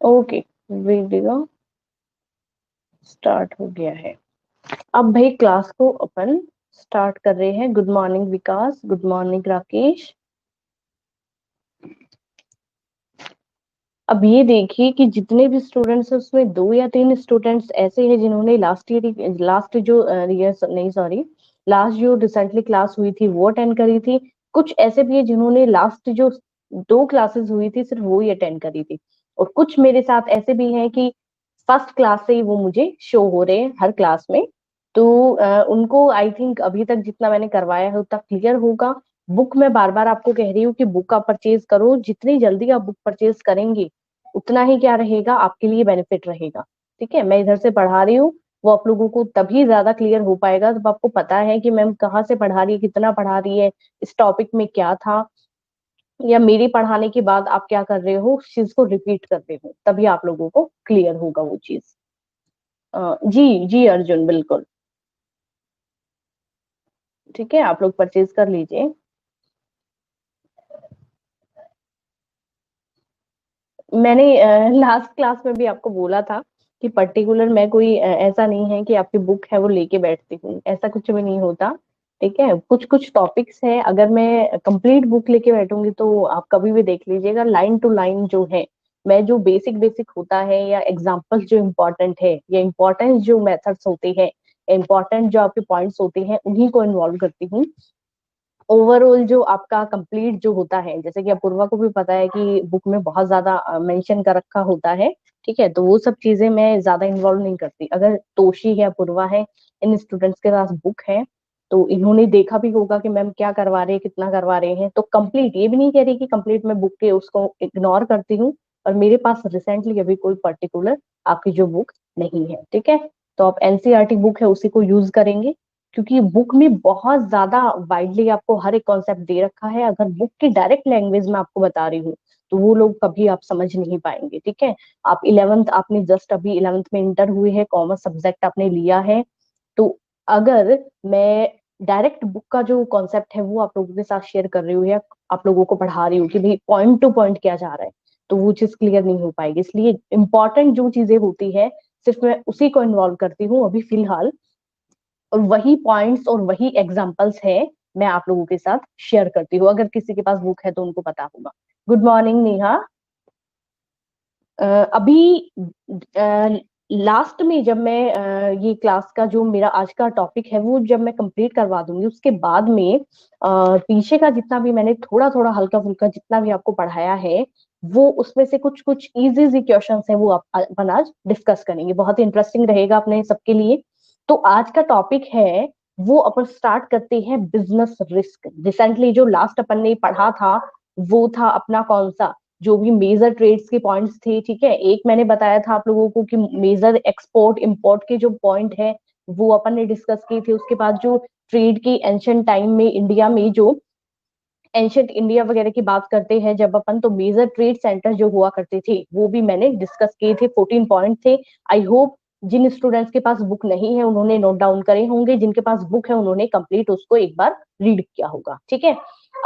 Okay, video start हो गया है। अब भाई क्लास को अपन स्टार्ट कर रहे हैं। गुड मॉर्निंग विकास, गुड मॉर्निंग राकेश। अब ये देखिए कि जितने भी स्टूडेंट्स हैं उसमें 2 या 3 स्टूडेंट्स ऐसे हैं जिन्होंने लास्ट जो रिसेंटली क्लास हुई थी वो अटेंड करी थी। कुछ ऐसे भी है जिन्होंने लास्ट जो 2 क्लासेस हुई थी सिर्फ वो ही अटेंड करी थी। और कुछ मेरे साथ ऐसे भी हैं कि फर्स्ट क्लास से ही वो मुझे शो हो रहे हैं हर क्लास में। तो उनको आई थिंक अभी तक जितना मैंने करवाया है उतना क्लियर होगा। बुक मैं बार बार आपको कह रही हूँ कि बुक आप परचेज करो। जितनी जल्दी आप बुक परचेज करेंगे उतना ही क्या रहेगा, आपके लिए बेनिफिट रहेगा। ठीक है, मैं इधर से पढ़ा रही हूँ, वो आप लोगों को तभी ज्यादा क्लियर हो पाएगा जब आपको पता है कि मैम कहाँ से पढ़ा रही है, कितना पढ़ा रही है, इस टॉपिक में क्या था, या मेरी पढ़ाने के बाद आप क्या कर रहे हो, उस चीज को रिपीट कर रहे हो, तभी आप लोगों को क्लियर होगा वो चीज। जी जी अर्जुन, बिल्कुल। ठीक है, आप लोग परचेज कर लीजिए। मैंने लास्ट क्लास में भी आपको बोला था कि पर्टिकुलर मैं कोई ऐसा नहीं है कि आपकी बुक है वो लेके बैठती हूँ, ऐसा कुछ भी नहीं होता। ठीक है, कुछ कुछ टॉपिक्स है, अगर मैं कंप्लीट बुक लेके बैठूंगी तो आप कभी भी देख लीजिएगा लाइन टू लाइन जो है, मैं जो बेसिक बेसिक होता है या एग्जाम्पल्स जो इम्पोर्टेंट है या इम्पोर्टेंस जो मेथड्स होते हैं, इम्पोर्टेंट जो आपके पॉइंट्स होते हैं उन्हीं को इन्वॉल्व करती हूँ। ओवरऑल जो आपका कंप्लीट जो होता है, जैसे कि अपूर्वा को भी पता है कि बुक में बहुत ज्यादा मेंशन कर रखा होता है। ठीक है, तो वो सब चीजें मैं ज्यादा इन्वॉल्व नहीं करती। अगर तोशी है, अपूर्वा है, इन स्टूडेंट्स के पास बुक है तो इन्होंने देखा भी होगा कि मैम क्या करवा रहे हैं, कितना करवा रहे हैं। तो कंप्लीट ये भी नहीं कह रही कि कंप्लीट मैं बुक के उसको इग्नोर करती हूँ। और मेरे पास रिसेंटली अभी कोई पर्टिकुलर आपकी जो बुक नहीं है। ठीक है, तो आप एनसीईआरटी बुक है उसी को यूज करेंगे, क्योंकि बुक में बहुत ज्यादा वाइडली आपको हर एक कॉन्सेप्ट दे रखा है। अगर बुक की डायरेक्ट लैंग्वेज में आपको बता रही हूँ तो वो लोग कभी आप समझ नहीं पाएंगे। ठीक है, आप 11th, आपने जस्ट अभी 11th में इंटर हुए हैं, कॉमर्स सब्जेक्ट आपने लिया है, तो अगर मैं डायरेक्ट बुक का जो कॉन्सेप्ट है वो आप लोगों के साथ शेयर कर रही हूँ या आप लोगों को पढ़ा रही हूँ कि भाई पॉइंट टू पॉइंट क्या जा रहा है, तो वो चीज क्लियर नहीं हो पाएगी। इसलिए इंपॉर्टेंट जो चीजें होती है सिर्फ मैं उसी को इन्वॉल्व करती हूँ अभी फिलहाल, और वही पॉइंट्स और वही एग्जांपल्स है मैं आप लोगों के साथ शेयर करती हूँ। अगर किसी के पास बुक है तो उनको पता होगा। Good morning Neha. अभी लास्ट में जब मैं ये क्लास का जो मेरा आज का टॉपिक है वो जब मैं कंप्लीट करवा दूंगी उसके बाद में पीछे का जितना भी मैंने थोड़ा थोड़ा हल्का फुल्का जितना भी आपको पढ़ाया है वो उसमें से कुछ कुछ इजी इजी क्वेश्चंस है वो अपन आज डिस्कस करेंगे। बहुत ही इंटरेस्टिंग रहेगा अपने सबके लिए। तो आज का टॉपिक है, वो अपन स्टार्ट करते हैं बिजनेस रिस्क। रिसेंटली जो लास्ट अपन ने पढ़ा था वो था अपना कौन सा, जो भी मेजर ट्रेड्स के पॉइंट्स थे। ठीक है, एक मैंने बताया था आप लोगों को कि मेजर एक्सपोर्ट इंपोर्ट के जो पॉइंट है वो अपन ने डिस्कस किए थे। उसके बाद जो ट्रेड की एंशियंट टाइम में इंडिया में जो एंशियंट इंडिया वगैरह की बात करते हैं जब अपन, तो मेजर ट्रेड सेंटर जो हुआ करते थे वो भी मैंने डिस्कस किए थे। 14 पॉइंट थे। आई होप जिन स्टूडेंट्स के पास बुक नहीं है उन्होंने नोट डाउन करे होंगे, जिनके पास बुक है उन्होंने कंप्लीट उसको एक बार रीड किया होगा। ठीक है,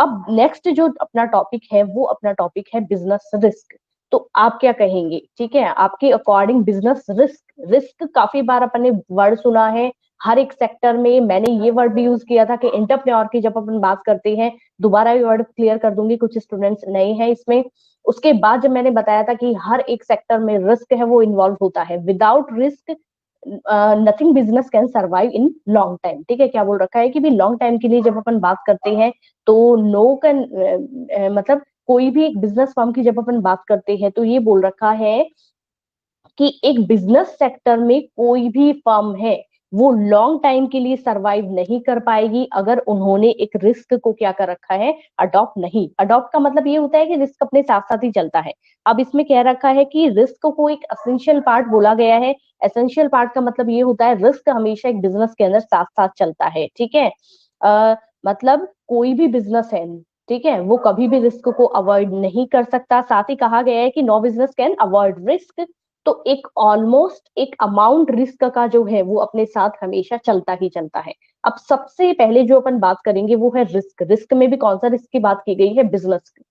अब नेक्स्ट जो अपना टॉपिक है वो अपना टॉपिक है बिजनेस रिस्क। तो आप क्या कहेंगे? ठीक है, आपके अकॉर्डिंग बिजनेस रिस्क, रिस्क काफी बार अपन ने वर्ड सुना है हर एक सेक्टर में। मैंने ये वर्ड भी यूज किया था कि एंटरप्रेन्योर की जब अपन बात करते हैं, दोबारा ये वर्ड क्लियर कर दूंगी, कुछ स्टूडेंट्स नए हैं इसमें। उसके बाद जब मैंने बताया था कि हर एक सेक्टर में रिस्क है वो इन्वॉल्व होता है, without risk nothing business can survive in long time. ठीक है, क्या बोल रखा है कि भी लॉन्ग टाइम के लिए जब अपन बात करते हैं तो नो कैन, मतलब कोई भी एक बिजनेस फर्म की जब अपन बात करते हैं तो ये बोल रखा है कि एक बिजनेस सेक्टर में कोई भी फर्म है वो लॉन्ग टाइम के लिए सरवाइव नहीं कर पाएगी अगर उन्होंने एक रिस्क को क्या कर रखा है, अडॉप्ट नहीं। अडॉप्ट का मतलब ये होता है कि रिस्क अपने साथ साथ ही चलता है। अब इसमें कह रखा है कि रिस्क को एक एसेंशियल पार्ट बोला गया है। एसेंशियल पार्ट का मतलब ये होता है रिस्क हमेशा एक बिजनेस के अंदर साथ साथ चलता है। ठीक है, मतलब कोई भी बिजनेस है, ठीक है, वो कभी भी रिस्क को अवॉइड नहीं कर सकता। साथ ही कहा गया है कि no business can avoid risk. तो एक ऑलमोस्ट एक अमाउंट रिस्क का जो है वो अपने साथ हमेशा चलता ही चलता है। अब सबसे पहले जो अपन बात करेंगे वो है रिस्क। रिस्क में भी कौन सा रिस्क की बात की गई है? बिजनेस की।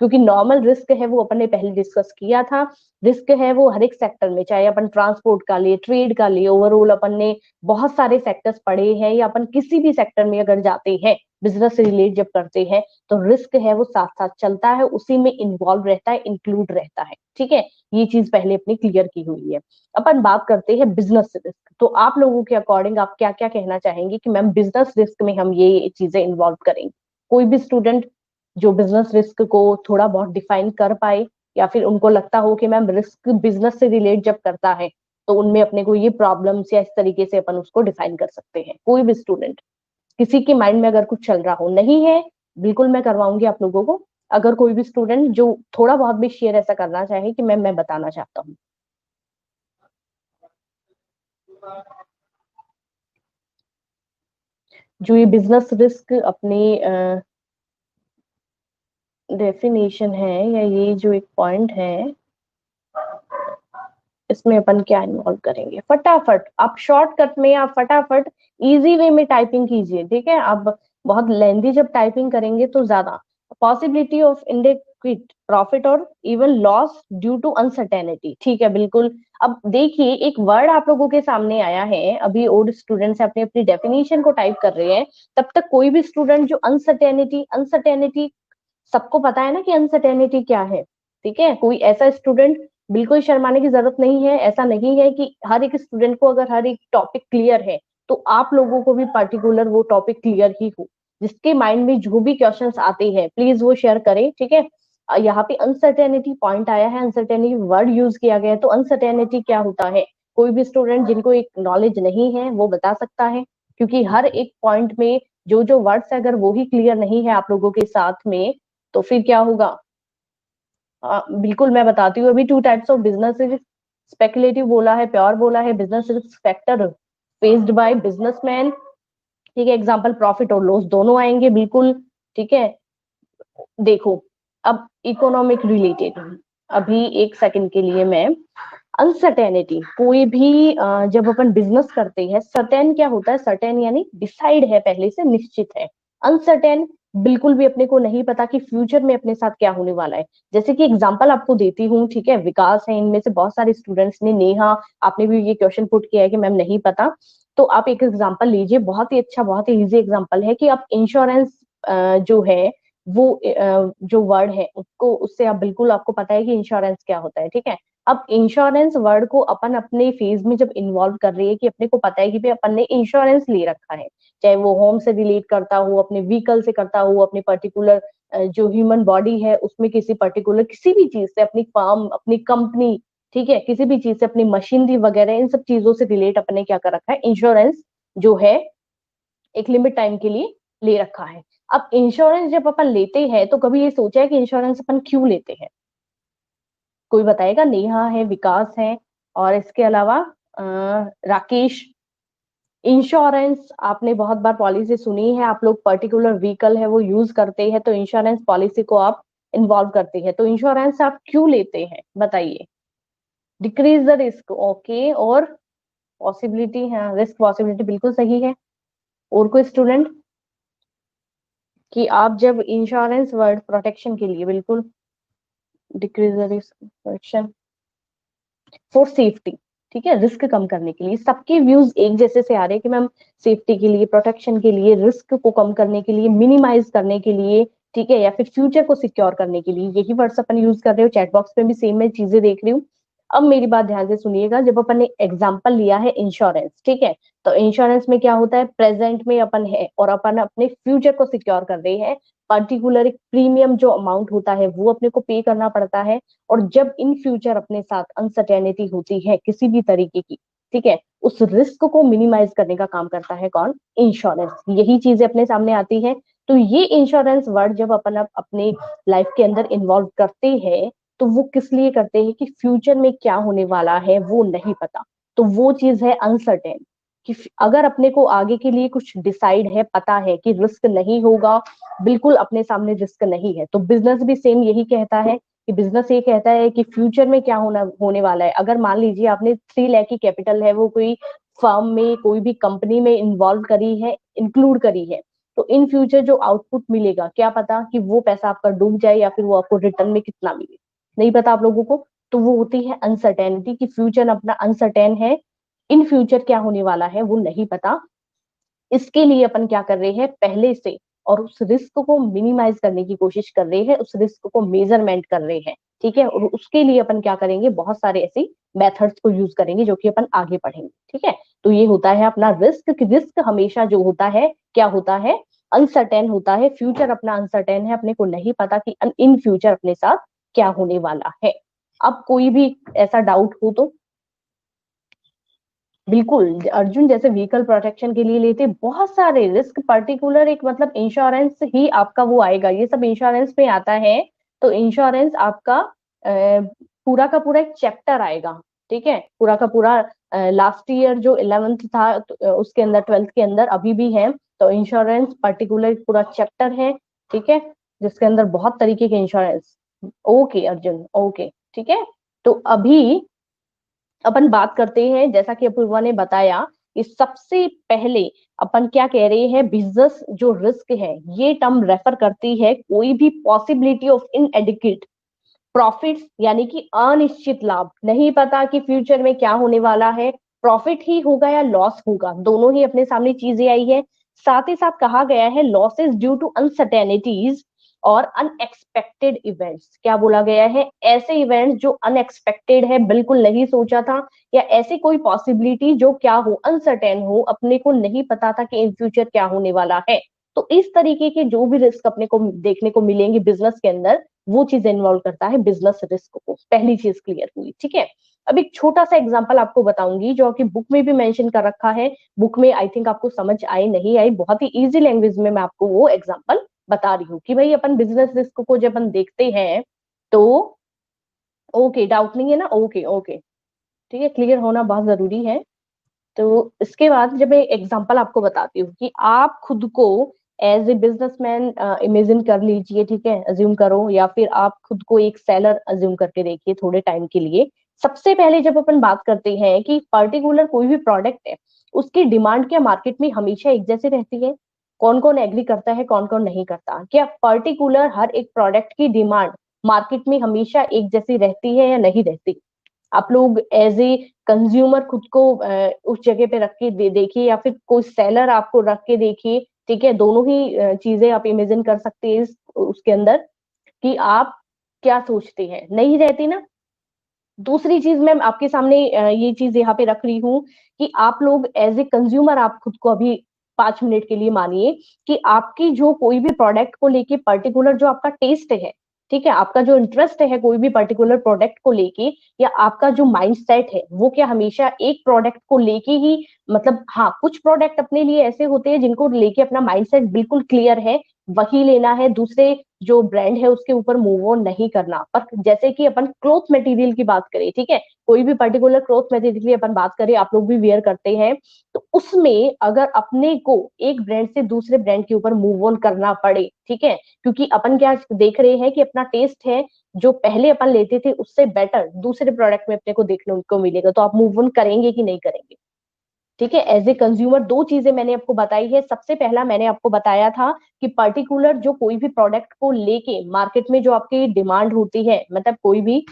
क्योंकि नॉर्मल रिस्क है वो अपन ने पहले डिस्कस किया था। रिस्क है वो हर एक सेक्टर में, चाहे अपन ट्रांसपोर्ट का लिए, ट्रेड का लिए, ओवरऑल अपन ने बहुत सारे सेक्टर्स पढ़े हैं, या अपन किसी भी सेक्टर में अगर जाते हैं, बिजनेस से रिलेट जब करते हैं, तो रिस्क है वो साथ साथ चलता है, उसी में इन्वॉल्व रहता है, इंक्लूड रहता है। ठीक है, ये चीज पहले अपनी क्लियर की हुई है। अपन बात करते हैं बिजनेस रिस्क। तो आप लोगों के अकॉर्डिंग आप क्या क्या कहना चाहेंगे कि मैम बिजनेस रिस्क में हम ये चीजें इन्वॉल्व करेंगे? कोई भी स्टूडेंट जो बिजनेस रिस्क को थोड़ा बहुत डिफाइन कर पाए, या फिर उनको लगता हो कि मैम रिस्क बिजनेस से रिलेट जब करता है तो उनमें अपने को ये प्रॉब्लम्स या इस तरीके से अपन उसको डिफाइन कर सकते हैं। कोई भी स्टूडेंट, किसी के माइंड में अगर कुछ चल रहा हो, नहीं है बिल्कुल मैं करवाऊंगी आप लोगों को। अगर कोई भी स्टूडेंट जो थोड़ा बहुत भी शेयर ऐसा करना चाहे कि मैं बताना चाहता हूँ। जो ये बिजनेस रिस्क अपनी डेफिनेशन है, या ये जो एक पॉइंट है, इसमें अपन क्या इन्वॉल्व करेंगे? फटाफट आप शॉर्टकट में, आप फटाफट इजी वे में टाइपिंग कीजिए। ठीक है, आप बहुत लेंदी जब टाइपिंग करेंगे तो ज्यादा पॉसिबिलिटी ऑफ इनडेक्विट प्रॉफिट और even loss due to uncertainty. ठीक है, बिल्कुल। अब देखिए, एक वर्ड आप लोगों के सामने आया है, अभी ओल्ड स्टूडेंट्स अपनी अपनी डेफिनेशन को टाइप कर रहे हैं, तब तक कोई भी स्टूडेंट जो अनसर्टेनिटी, अनसर्टेनिटी सबको पता है ना कि अनसर्टेनिटी क्या है। ठीक है, कोई ऐसा स्टूडेंट, बिल्कुल शर्माने की जरूरत नहीं है। ऐसा नहीं है कि हर एक स्टूडेंट को अगर हर एक टॉपिक क्लियर है तो आप लोगों को भी पर्टिकुलर वो टॉपिक क्लियर ही हो। जिसके माइंड में जो भी क्वेश्चंस आते हैं प्लीज वो शेयर करें। ठीक है, यहाँ पे अनसर्टेनिटी पॉइंट आया है, अनसर्टेनिटी वर्ड यूज किया गया है, तो अनसर्टेनिटी क्या होता है? कोई भी स्टूडेंट जिनको एक नॉलेज नहीं है वो बता सकता है, क्योंकि हर एक पॉइंट में जो जो वर्ड्स अगर वो ही क्लियर नहीं है आप लोगों के साथ में, तो फिर क्या होगा? बिल्कुल मैं बताती हूँ। अभी two types of business risk, speculative बोला है, प्योर बोला है। Business risk factor faced by businessman. ठीक है, एग्जांपल प्रॉफिट और लॉस दोनों आएंगे, बिल्कुल। ठीक है, देखो, अब इकोनॉमिक रिलेटेड, अभी एक सेकंड के लिए मैं, अनसर्टेनिटी कोई भी जब अपन बिजनेस करते हैं, सर्टेन क्या होता है? सर्टेन यानी डिसाइड है, पहले से निश्चित है। अनसर्टेन बिल्कुल भी अपने को नहीं पता कि फ्यूचर में अपने साथ क्या होने वाला है। जैसे कि एग्जांपल आपको देती हूँ, ठीक है, विकास है, इनमें से बहुत सारे स्टूडेंट्स ने, नेहा आपने भी ये क्वेश्चन पुट किया है कि मैम नहीं पता। तो आप एक एग्जांपल लीजिए, बहुत ही अच्छा, बहुत ही इजी एग्जांपल है कि आप इंश्योरेंस जो है वो जो वर्ड है उसको, उससे आप बिल्कुल, आपको पता है कि इंश्योरेंस क्या होता है। ठीक है, अब इंश्योरेंस वर्ड को अपन अपने फेज में जब इन्वॉल्व कर रही है, कि अपने को पता है कि भाई अपन ने इंश्योरेंस ले रखा है, चाहे वो होम से रिलेट करता हो, अपने व्हीकल से करता हो, अपने पर्टिकुलर जो ह्यूमन बॉडी है उसमें किसी पर्टिकुलर किसी भी चीज से, अपनी फार्म, अपनी कंपनी, ठीक है, किसी भी चीज से, अपनी मशीनरी वगैरह, इन सब चीजों से रिलेट अपने क्या कर रखा है? इंश्योरेंस जो है एक लिमिट टाइम के लिए ले रखा है। अब इंश्योरेंस जब अपन लेते हैं तो कभी ये सोचा है कि इंश्योरेंस अपन क्यों लेते हैं? कोई बताएगा? नेहा है, विकास है, और इसके अलावा राकेश। इंश्योरेंस आपने बहुत बार पॉलिसी सुनी है, आप लोग पर्टिकुलर व्हीकल है वो यूज करते हैं तो इंश्योरेंस पॉलिसी को आप इन्वॉल्व करते हैं, तो इंश्योरेंस आप क्यों लेते हैं बताइए? डिक्रीज द रिस्क, ओके, और पॉसिबिलिटी है, रिस्क पॉसिबिलिटी बिल्कुल सही है। और कोई स्टूडेंट? कि आप जब इंश्योरेंस वर्ड प्रोटेक्शन के लिए, बिल्कुल, decrease the risk protection for safety. ठीक है, रिस्क कम करने के लिए। सबके व्यूज एक जैसे से आ रहे हैं कि मैम सेफ्टी के लिए, प्रोटेक्शन के लिए, रिस्क को कम करने के लिए, मिनिमाइज करने के लिए, ठीक है, या फिर फ्यूचर को सिक्योर करने के लिए, यही वर्ड्स अपन यूज कर रहे हो। चैट बॉक्स में भी सेम मैं चीजें देख रही हूँ। अब मेरी बात ध्यान से सुनिएगा, जब अपन ने एग्जाम्पल लिया है इंश्योरेंस, ठीक है, तो इंश्योरेंस में क्या होता है? प्रेजेंट में अपन है और अपन अपने फ्यूचर को सिक्योर कर रहे हैं। पर्टिकुलर एक प्रीमियम जो अमाउंट होता है वो अपने को पे करना पड़ता है, और जब इन फ्यूचर अपने साथ अनसर्टेनिटी होती है किसी भी तरीके की, ठीक है, उस रिस्क को मिनिमाइज करने का काम करता है कौन? इंश्योरेंस। यही चीजें अपने सामने आती है। तो ये इंश्योरेंस वर्ड जब अपन अपने लाइफ के अंदर इन्वॉल्व करते हैं तो वो किस लिए करते हैं? कि फ्यूचर में क्या होने वाला है वो नहीं पता, तो वो चीज है अनसर्टेन। कि अगर अपने को आगे के लिए कुछ डिसाइड है, पता है कि रिस्क नहीं होगा, बिल्कुल अपने सामने रिस्क नहीं है, तो बिजनेस भी सेम यही कहता है कि बिजनेस ये कहता है कि फ्यूचर में क्या होने वाला है। अगर मान लीजिए आपने 3 लाख की कैपिटल है वो कोई फर्म में, कोई भी कंपनी में इन्वॉल्व करी है, इंक्लूड करी है, तो इन फ्यूचर जो आउटपुट मिलेगा क्या पता कि वो पैसा आपका डूब जाए या फिर वो आपको रिटर्न में कितना मिले, नहीं पता आप लोगों को। तो वो होती है अनसर्टेनिटी, कि फ्यूचर अपना अनसर्टेन है, इन फ्यूचर क्या होने वाला है वो नहीं पता। इसके लिए अपन क्या कर रहे हैं पहले से, और उस रिस्क को मिनिमाइज करने की कोशिश कर रहे हैं, उस रिस्क को मेजरमेंट कर रहे हैं, ठीक है। और उसके लिए अपन क्या करेंगे, बहुत सारे ऐसी मेथड्स को यूज करेंगे जो कि अपन आगे पढ़ेंगे, ठीक है। तो ये होता है अपना रिस्क, कि रिस्क हमेशा जो होता है क्या होता है, अनसर्टेन होता है। फ्यूचर अपना अनसर्टेन है, अपने को नहीं पता कि इन फ्यूचर अपने साथ क्या होने वाला है। अब कोई भी ऐसा डाउट हो तो बिल्कुल, अर्जुन जैसे व्हीकल प्रोटेक्शन के लिए लेते बहुत सारे रिस्क, पर्टिकुलर एक मतलब इंश्योरेंस ही आपका वो आएगा, ये सब इंश्योरेंस में आता है। तो इंश्योरेंस आपका पूरा का पूरा एक चैप्टर आएगा, ठीक है। पूरा का पूरा लास्ट ईयर जो 11th था तो, उसके अंदर 12th के अंदर अभी भी है। तो इंश्योरेंस पर्टिकुलर पूरा चैप्टर है, ठीक है, जिसके अंदर बहुत तरीके के इंश्योरेंस। ओके अर्जुन, ओके, ठीक है। तो अभी अपन बात करते हैं, जैसा कि अपूर्वा ने बताया कि सबसे पहले अपन क्या कह रहे हैं, बिजनेस जो रिस्क है ये टर्म रेफर करती है कोई भी पॉसिबिलिटी ऑफ इनएडिक्वेट प्रॉफिट्स, यानी कि अनिश्चित लाभ, नहीं पता कि फ्यूचर में क्या होने वाला है, प्रॉफिट ही होगा या लॉस होगा, दोनों ही अपने सामने चीजें आई है। साथ ही साथ कहा गया है लॉसेस ड्यू टू अनसर्टेनिटीज और अनएक्सपेक्टेड इवेंट्स, क्या बोला गया है, ऐसे इवेंट्स जो अनएक्सपेक्टेड है, बिल्कुल नहीं सोचा था, या ऐसी कोई पॉसिबिलिटी जो क्या हो, अनसर्टेन हो, अपने को नहीं पता था कि इन फ्यूचर क्या होने वाला है। तो इस तरीके के जो भी रिस्क अपने को देखने को मिलेंगे बिजनेस के अंदर, वो चीज इन्वॉल्व करता है बिजनेस रिस्क को। पहली चीज क्लियर हुई, ठीक है। अब एक छोटा सा एग्जांपल आपको बताऊंगी जो कि बुक में भी मेंशन कर रखा है, बुक में आई थिंक आपको समझ आए नहीं आई, बहुत ही इजी लैंग्वेज में मैं आपको वो एग्जांपल बता रही हूँ कि भाई अपन बिजनेस रिस्क को जब अपन देखते हैं तो, ओके डाउट नहीं है ना, ओके ओके, ठीक है, क्लियर होना बहुत जरूरी है। तो इसके बाद जब मैं एग्जांपल आपको बताती हूँ कि आप खुद को एज ए बिजनेसमैन इमेजिन कर लीजिए, ठीक है, अज्यूम करो, या फिर आप खुद को एक सेलर अज्यूम करके देखिए थोड़े टाइम के लिए। सबसे पहले जब अपन बात करते हैं कि पर्टिकुलर कोई भी प्रोडक्ट है, उसकी डिमांड क्या मार्केट में हमेशा एक जैसी रहती है, कौन कौन एग्री करता है, कौन कौन नहीं करता, क्या पर्टिकुलर हर एक प्रोडक्ट की डिमांड मार्केट में हमेशा एक जैसी रहती है या नहीं रहती। आप लोग एज ए कंज्यूमर खुद को उस जगह पे रख के देखिए, या फिर कोई सेलर आपको रख के देखिए, ठीक है, दोनों ही चीजें आप इमेजिन कर सकते हैं उसके अंदर, कि आप क्या सोचते हैं, नहीं रहती ना। दूसरी चीज मैं आपके सामने ये चीज यहाँ पे रख रही हूँ कि आप लोग एज ए कंज्यूमर, आप खुद को अभी 5 मिनट के लिए मानिए कि आपकी जो कोई भी प्रोडक्ट को लेके पर्टिकुलर जो आपका टेस्ट है, ठीक है, आपका जो इंटरेस्ट है कोई भी पर्टिकुलर प्रोडक्ट को लेके, या आपका जो माइंड सेट है वो क्या हमेशा एक प्रोडक्ट को लेके ही, मतलब हाँ कुछ प्रोडक्ट अपने लिए ऐसे होते हैं जिनको लेके अपना माइंड सेट बिल्कुल क्लियर है, वही लेना है, दूसरे जो ब्रांड है उसके ऊपर मूव ऑन नहीं करना। पर जैसे कि अपन क्लॉथ मटेरियल की बात करें, ठीक है, कोई भी पर्टिकुलर क्लॉथ मटेरियल की अपन बात करें, आप लोग भी वेयर करते हैं, तो उसमें अगर अपने को एक ब्रांड से दूसरे ब्रांड के ऊपर मूव ऑन करना पड़े, ठीक है, क्योंकि अपन क्या देख रहे हैं कि अपना टेस्ट है जो पहले अपन लेते थे उससे बेटर दूसरे प्रोडक्ट में अपने को देखने को मिलेगा, तो आप मूव ऑन करेंगे कि नहीं करेंगे, ठीक है। एज ए कंज्यूमर दो चीजें मैंने आपको बताई है। सबसे पहला मैंने आपको बताया था कि पर्टिकुलर जो कोई भी प्रोडक्ट को लेके मार्केट में जो आपकी डिमांड होती है, मतलब कोई भी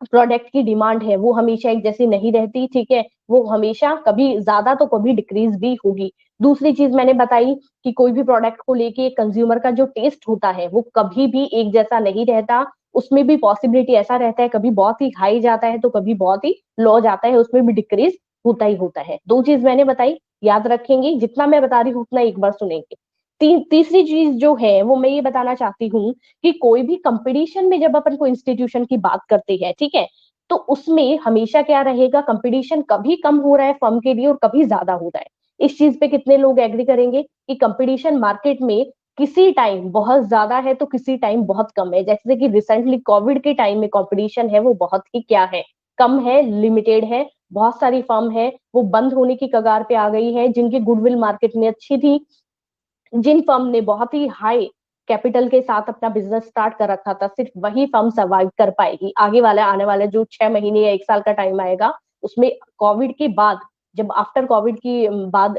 प्रोडक्ट की डिमांड है वो हमेशा एक जैसी नहीं रहती, ठीक है, वो हमेशा कभी ज्यादा तो कभी डिक्रीज भी होगी। दूसरी चीज मैंने बताई कि कोई भी प्रोडक्ट को लेके कंज्यूमर का जो टेस्ट होता है वो कभी भी एक जैसा नहीं रहता, उसमें भी पॉसिबिलिटी ऐसा रहता है, कभी बहुत ही हाई जाता है तो कभी बहुत ही लो जाता है, उसमें भी डिक्रीज होता ही होता है। दो चीज मैंने बताई, याद रखेंगे, जितना मैं बता रही हूँ उतना एक बार सुनेंगे। तीसरी चीज जो है वो मैं ये बताना चाहती हूँ कि कोई भी कंपटीशन में जब अपन को इंस्टीट्यूशन की बात करते हैं, ठीक है, तो उसमें हमेशा क्या रहेगा, कंपटीशन कभी कम हो रहा है फर्म के लिए और कभी ज्यादा हो रहा है। इस चीज पे कितने लोग एग्री करेंगे कि कंपटीशन मार्केट में किसी टाइम बहुत ज्यादा है तो किसी टाइम बहुत कम है। जैसे कि रिसेंटली कोविड के टाइम में कंपटीशन है वो बहुत ही क्या है, कम है, लिमिटेड है, बहुत सारी फर्म है वो बंद होने की कगार पे आ गई है, जिनकी गुडविल मार्केट में अच्छी थी, जिन फर्म ने बहुत ही हाई कैपिटल के साथ अपना बिजनेस स्टार्ट कर रखा था, सिर्फ वही फर्म सर्वाइव कर पाएगी। आगे वाला आने वाला जो 6 महीने या 1 साल का टाइम आएगा उसमें कोविड के बाद जब आफ्टर कोविड की बाद,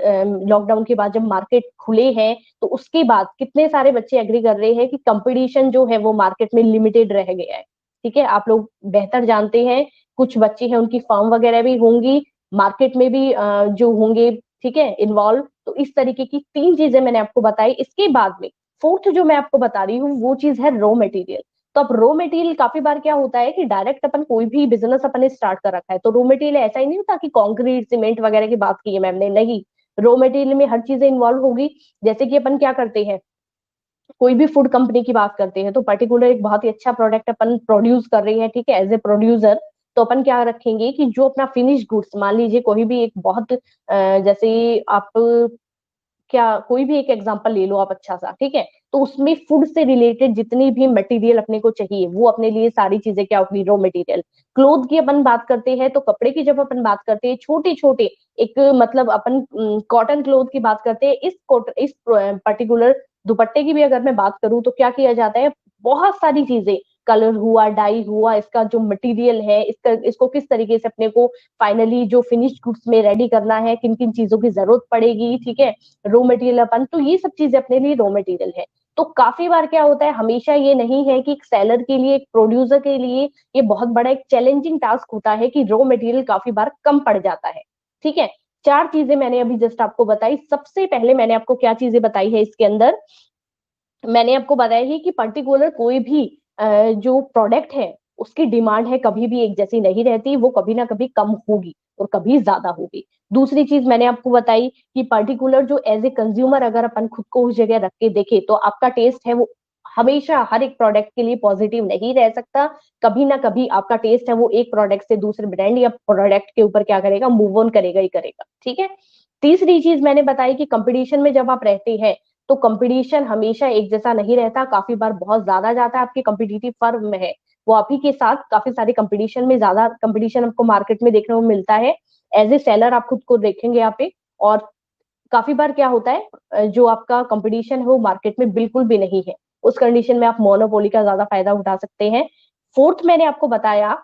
लॉकडाउन के बाद जब मार्केट खुले हैं, तो उसके बाद कितने सारे बच्चे एग्री कर रहे हैं कि कंपटीशन जो है वो मार्केट में लिमिटेड रह गया है। ठीक है, आप लोग बेहतर जानते हैं, कुछ बच्चे हैं उनकी फर्म वगैरह भी होंगी, मार्केट में भी जो होंगे, ठीक है, इन्वॉल्व। तो इस तरीके की 3 चीजें मैंने आपको बताई। इसके बाद में फोर्थ जो मैं आपको बता रही हूँ वो चीज है रॉ मटेरियल। तो अब रॉ मटेरियल काफी बार क्या होता है कि डायरेक्ट अपन कोई भी बिजनेस अपन ने स्टार्ट कर रखा है, तो रॉ मटेरियल ऐसा ही नहीं होता कि कंक्रीट सीमेंट वगैरह की बात की है मैम ने, नहीं। रॉ मटेरियल में हर चीजें इन्वॉल्व होगी। जैसे कि अपन क्या करते हैं, कोई भी फूड कंपनी की बात करते हैं, तो पर्टिकुलर एक बहुत ही अच्छा प्रोडक्ट अपन प्रोड्यूस कर रही है, ठीक है, एज ए प्रोड्यूसर। तो अपन क्या रखेंगे कि जो अपना फिनिश गुड्स, मान लीजिए कोई भी एक बहुत जैसे आप क्या, कोई भी एक एग्जांपल ले लो आप अच्छा सा, ठीक है, तो उसमें फूड से रिलेटेड जितनी भी मटेरियल अपने को चाहिए वो अपने लिए सारी चीजें क्या होगी, रॉ मटेरियल। क्लोथ की अपन बात करते हैं, तो कपड़े की जब अपन बात करते हैं, छोटे छोटे एक मतलब अपन कॉटन क्लोथ की बात करते हैं, इस पर्टिकुलर दुपट्टे की भी अगर मैं बात करूं तो क्या किया जाता है, बहुत सारी चीजें, कलर हुआ, डाई हुआ, इसका जो मटेरियल है, इसको किस तरीके से अपने को फाइनली जो फिनिश्ड गुड्स में रेडी करना है, किन किन चीजों की जरूरत पड़ेगी, ठीक है, रॉ मटेरियल अपन, तो ये सब चीजें अपने लिए रॉ मटेरियल है। तो काफी बार क्या होता है, हमेशा ये नहीं है कि एक सेलर के लिए, एक प्रोड्यूसर के लिए ये बहुत बड़ा एक चैलेंजिंग टास्क होता है कि रॉ मटेरियल काफी बार कम पड़ जाता है। ठीक है, 4 चीजें मैंने अभी जस्ट आपको बताई। सबसे पहले मैंने आपको क्या चीजें बताई है इसके अंदर, मैंने आपको बताया ही कि पर्टिकुलर कोई भी जो प्रोडक्ट है उसकी डिमांड है कभी भी एक जैसी नहीं रहती, वो कभी ना कभी कम होगी और कभी ज्यादा होगी। दूसरी चीज मैंने आपको बताई कि पर्टिकुलर जो एज ए कंज्यूमर अगर अपन खुद को उस जगह रख के देखे, तो आपका टेस्ट है वो हमेशा हर एक प्रोडक्ट के लिए पॉजिटिव नहीं रह सकता। कभी ना कभी आपका टेस्ट है वो एक प्रोडक्ट से दूसरे ब्रांड या प्रोडक्ट के ऊपर क्या करेगा, मूव ऑन करेगा ही करेगा। ठीक है, तीसरी चीज मैंने बताई कि कंपटीशन में जब आप रहते हैं, तो कंपटीशन हमेशा एक जैसा नहीं रहता, काफी बार बहुत ज्यादा जाता है। आपके कॉम्पिटिटिव फर्म में है वो आप ही के साथ काफी सारे कंपटीशन में, ज्यादा कंपटीशन आपको मार्केट में देखने को मिलता है। एज ए सेलर आप खुद को देखेंगे यहाँ पे। और काफी बार क्या होता है, जो आपका कंपटीशन है वो मार्केट में बिल्कुल भी नहीं है, उस कंडीशन में आप मोनोपोली का ज्यादा फायदा उठा सकते हैं। फोर्थ मैंने आपको बताया,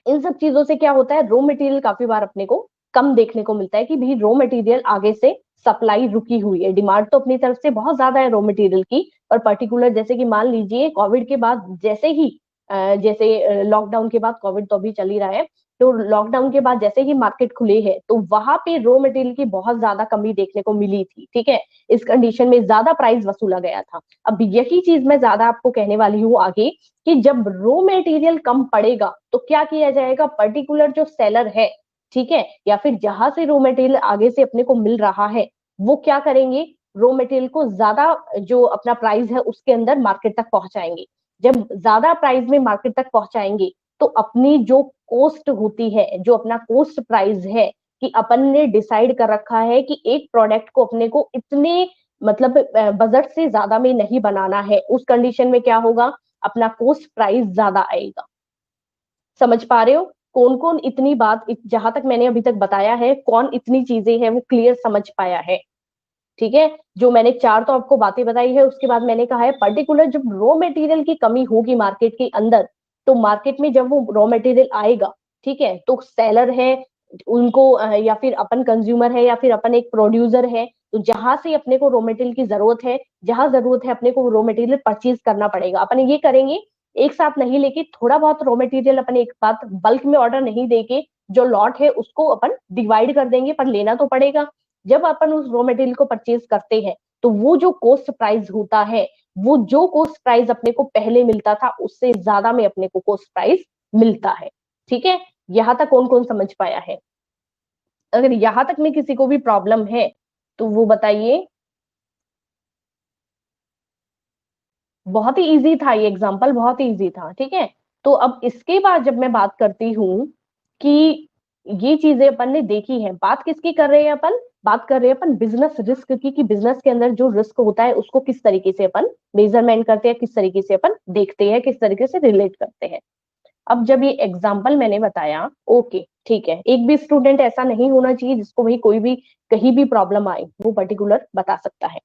इन सब चीजों से क्या होता है, रॉ मटेरियल काफी बार अपने को कम देखने को मिलता है कि भाई रॉ मटेरियल आगे से सप्लाई रुकी हुई है। डिमांड तो अपनी तरफ से बहुत ज्यादा है रॉ मटेरियल की, पर पर्टिकुलर जैसे कि मान लीजिए कोविड के बाद जैसे ही जैसे लॉकडाउन के बाद, कोविड तो अभी चल ही रहा है, तो लॉकडाउन के बाद जैसे ही मार्केट खुले हैं, तो वहां पे रॉ मटेरियल की बहुत ज्यादा कमी देखने को मिली थी। ठीक है, इस कंडीशन में ज्यादा प्राइस वसूला गया था। अब यही चीज मैं ज्यादा आपको कहने वाली हूँ आगे, कि जब रॉ मटेरियल कम पड़ेगा तो क्या किया जाएगा, पर्टिकुलर जो सेलर है, ठीक है, या फिर जहां से रॉ मटेरियल आगे से अपने को मिल रहा है, वो क्या करेंगे, रॉ मटेरियल को ज्यादा जो अपना प्राइस है उसके अंदर मार्केट तक पहुंचाएंगे। जब ज्यादा प्राइस में मार्केट तक पहुंचाएंगे, तो अपनी जो कॉस्ट होती है, जो अपना कॉस्ट प्राइस है, कि अपन ने डिसाइड कर रखा है कि एक प्रोडक्ट को अपने को इतने मतलब बजट से ज्यादा में नहीं बनाना है, उस कंडीशन में क्या होगा, अपना कॉस्ट प्राइस ज्यादा आएगा। समझ पा रहे हो, कौन कौन इतनी बात, जहां तक मैंने अभी तक बताया है, कौन इतनी चीजें हैं वो क्लियर समझ पाया है। ठीक है, जो मैंने 4 तो आपको बातें बताई है, उसके बाद मैंने कहा है पर्टिकुलर जब रॉ मटेरियल की कमी होगी मार्केट के अंदर, तो मार्केट में जब वो रॉ मटेरियल आएगा, ठीक है, तो सेलर है उनको या फिर अपन कंज्यूमर है या फिर अपन एक प्रोड्यूसर है, तो जहां से अपने को रॉ मटेरियल की जरूरत है, जहां जरूरत है अपने को रॉ मटेरियल परचेज करना पड़ेगा। अपन ये करेंगे, एक साथ नहीं लेके थोड़ा बहुत रॉ मटेरियल अपन एक साथ बल्क में ऑर्डर नहीं देके, जो लॉट है उसको अपन डिवाइड कर देंगे, पर लेना तो पड़ेगा। जब अपन उस रॉ मटेरियल को परचेज करते हैं, तो वो जो कॉस्ट प्राइस होता है, वो जो कॉस्ट प्राइस अपने को पहले मिलता था उससे ज्यादा में अपने को कॉस्ट प्राइस मिलता है। ठीक है, यहां तक कौन कौन समझ पाया है? अगर यहां तक में किसी को भी प्रॉब्लम है तो वो बताइए। बहुत ही इजी था ये एग्जाम्पल, बहुत ही इजी था। ठीक है, तो अब इसके बाद जब मैं बात करती हूँ कि ये चीजें अपन ने देखी है, बात किसकी कर रहे हैं अपन, बात कर रहे हैं अपन बिजनेस रिस्क की, कि बिजनेस के अंदर जो रिस्क होता है उसको किस तरीके से अपन मेजरमेंट करते हैं, किस तरीके से अपन देखते हैं, किस तरीके से रिलेट करते हैं। अब जब ये एग्जाम्पल मैंने बताया, ओके ठीक है, एक भी स्टूडेंट ऐसा नहीं होना चाहिए जिसको भाई कोई भी कहीं भी प्रॉब्लम आए, वो पर्टिकुलर बता सकता है।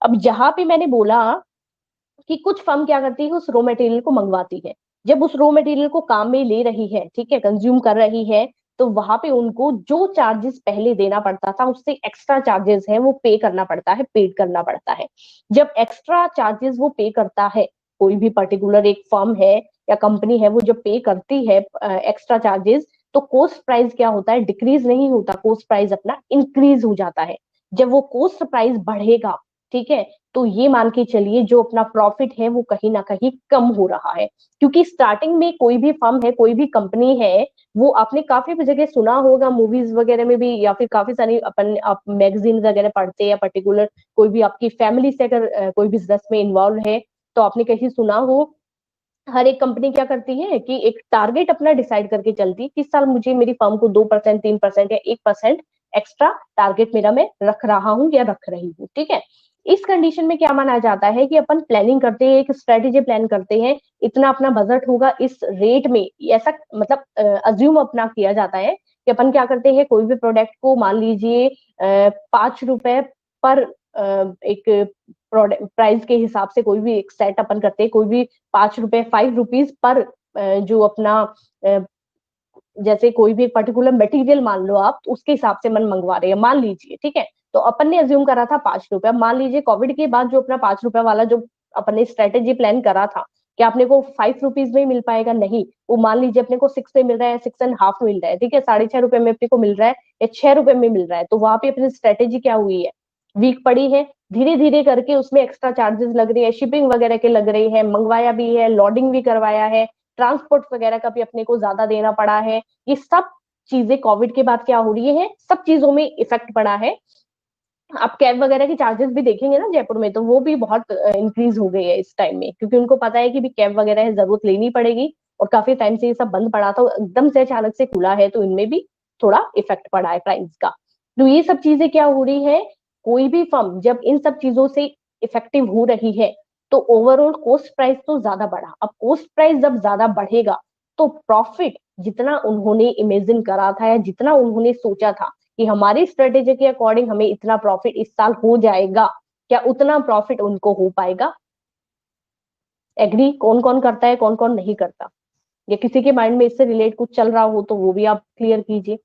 अब जहां पे मैंने बोला कि कुछ फर्म क्या करती है, उस रॉ मटेरियल को मंगवाती है, जब उस रॉ मटेरियल को काम में ले रही है, ठीक है, कंज्यूम कर रही है, तो वहां पे उनको जो चार्जेस पहले देना पड़ता था उससे एक्स्ट्रा चार्जेस है वो पे करना पड़ता है, पेड करना पड़ता है। जब एक्स्ट्रा चार्जेस वो पे करता है, कोई भी पर्टिकुलर एक फर्म है या कंपनी है, वो जब पे करती है एक्स्ट्रा चार्जेस, तो कोस्ट प्राइस क्या होता है, डिक्रीज नहीं होता, कोस्ट प्राइस अपना इंक्रीज हो जाता है। जब वो कोस्ट प्राइस बढ़ेगा, ठीक है, तो ये मान के चलिए जो अपना प्रॉफिट है वो कहीं ना कहीं कम हो रहा है। क्योंकि स्टार्टिंग में कोई भी फर्म है, कोई भी कंपनी है, वो आपने काफी जगह सुना होगा, मूवीज वगैरह में भी, या फिर काफी सारी अपन आप मैगजीन वगैरह पढ़ते हैं, या पर्टिकुलर कोई भी आपकी फैमिली से अगर कोई बिजनेस में इन्वॉल्व है तो आपने कहीं सुना हो, हर एक कंपनी क्या करती है कि एक टारगेट अपना डिसाइड करके चलती है कि इस साल मुझे मेरी फर्म को 2%, 3% या 1% एक्स्ट्रा टारगेट मेरा मैं रख रहा हूँ या रख रही हूँ, ठीक है। इस कंडीशन में क्या माना जाता है कि अपन प्लानिंग करते हैं, एक स्ट्रेटेजी प्लान करते हैं, इतना अपना बजट होगा इस रेट में, ऐसा मतलब अज्यूम अपना किया जाता है कि अपन क्या करते हैं, कोई भी प्रोडक्ट को मान लीजिए 5 रुपए पर एक प्रोडक्ट प्राइस के हिसाब से कोई भी एक सेट अपन करते हैं, कोई भी 5 रुपए, 5 रुपीज पर जो अपना जैसे कोई भी पर्टिकुलर मटेरियल मान लो आप, तो उसके हिसाब से मन मंगवा रहे हैं मान लीजिए, ठीक है। तो अपन ने अज्यूम करा था 5 रुपए। मान लीजिए कोविड के बाद जो अपना 5 रुपए वाला जो अपन ने स्ट्रेटेजी प्लान करा था, क्या अपने को 5 रुपीज में मिल पाएगा? नहीं, वो मान लीजिए अपने को 6 पे मिल रहा है, 6.5 मिल रहा है, ठीक है, 6.5 रुपए में अपने को मिल रहा है या 6 रुपए में मिल रहा है, तो वहां पे अपनी स्ट्रेटेजी क्या हुई है, वीक पड़ी है। धीरे धीरे करके उसमें एक्स्ट्रा चार्जेस लग रही है, शिपिंग वगैरह के लग रही है, मंगवाया भी है, लोडिंग भी करवाया है, ट्रांसपोर्ट वगैरह का भी अपने को ज्यादा देना पड़ा है। ये सब चीजें कोविड के बाद क्या हो रही है, सब चीजों में इफेक्ट पड़ा है। आप कैब वगैरह के चार्जेस भी देखेंगे ना जयपुर में, तो वो भी बहुत इंक्रीज हो गई है इस टाइम में, क्योंकि उनको पता है कि भी कैब वगैरह है, जरूरत लेनी पड़ेगी। और काफी टाइम से ये सब बंद पड़ा था, एकदम से अचानक से खुला है, तो इनमें भी थोड़ा इफेक्ट पड़ा है प्राइस का। तो ये सब चीजें क्या हो रही है, कोई भी फर्म जब इन सब चीजों से इफेक्टिव हो रही है, तो ओवरऑल कोस्ट प्राइस तो ज्यादा बढ़ा। अब कोस्ट प्राइस जब ज्यादा बढ़ेगा, तो प्रॉफिट जितना उन्होंने इमेजिन करा था या जितना उन्होंने सोचा था कि हमारी स्ट्रेटेजी के अकॉर्डिंग हमें इतना प्रॉफिट इस साल हो जाएगा, क्या उतना प्रॉफिट उनको हो पाएगा? एग्री कौन कौन करता है, कौन कौन नहीं करता? या किसी के माइंड में इससे रिलेट कुछ चल रहा हो तो वो भी आप क्लियर कीजिए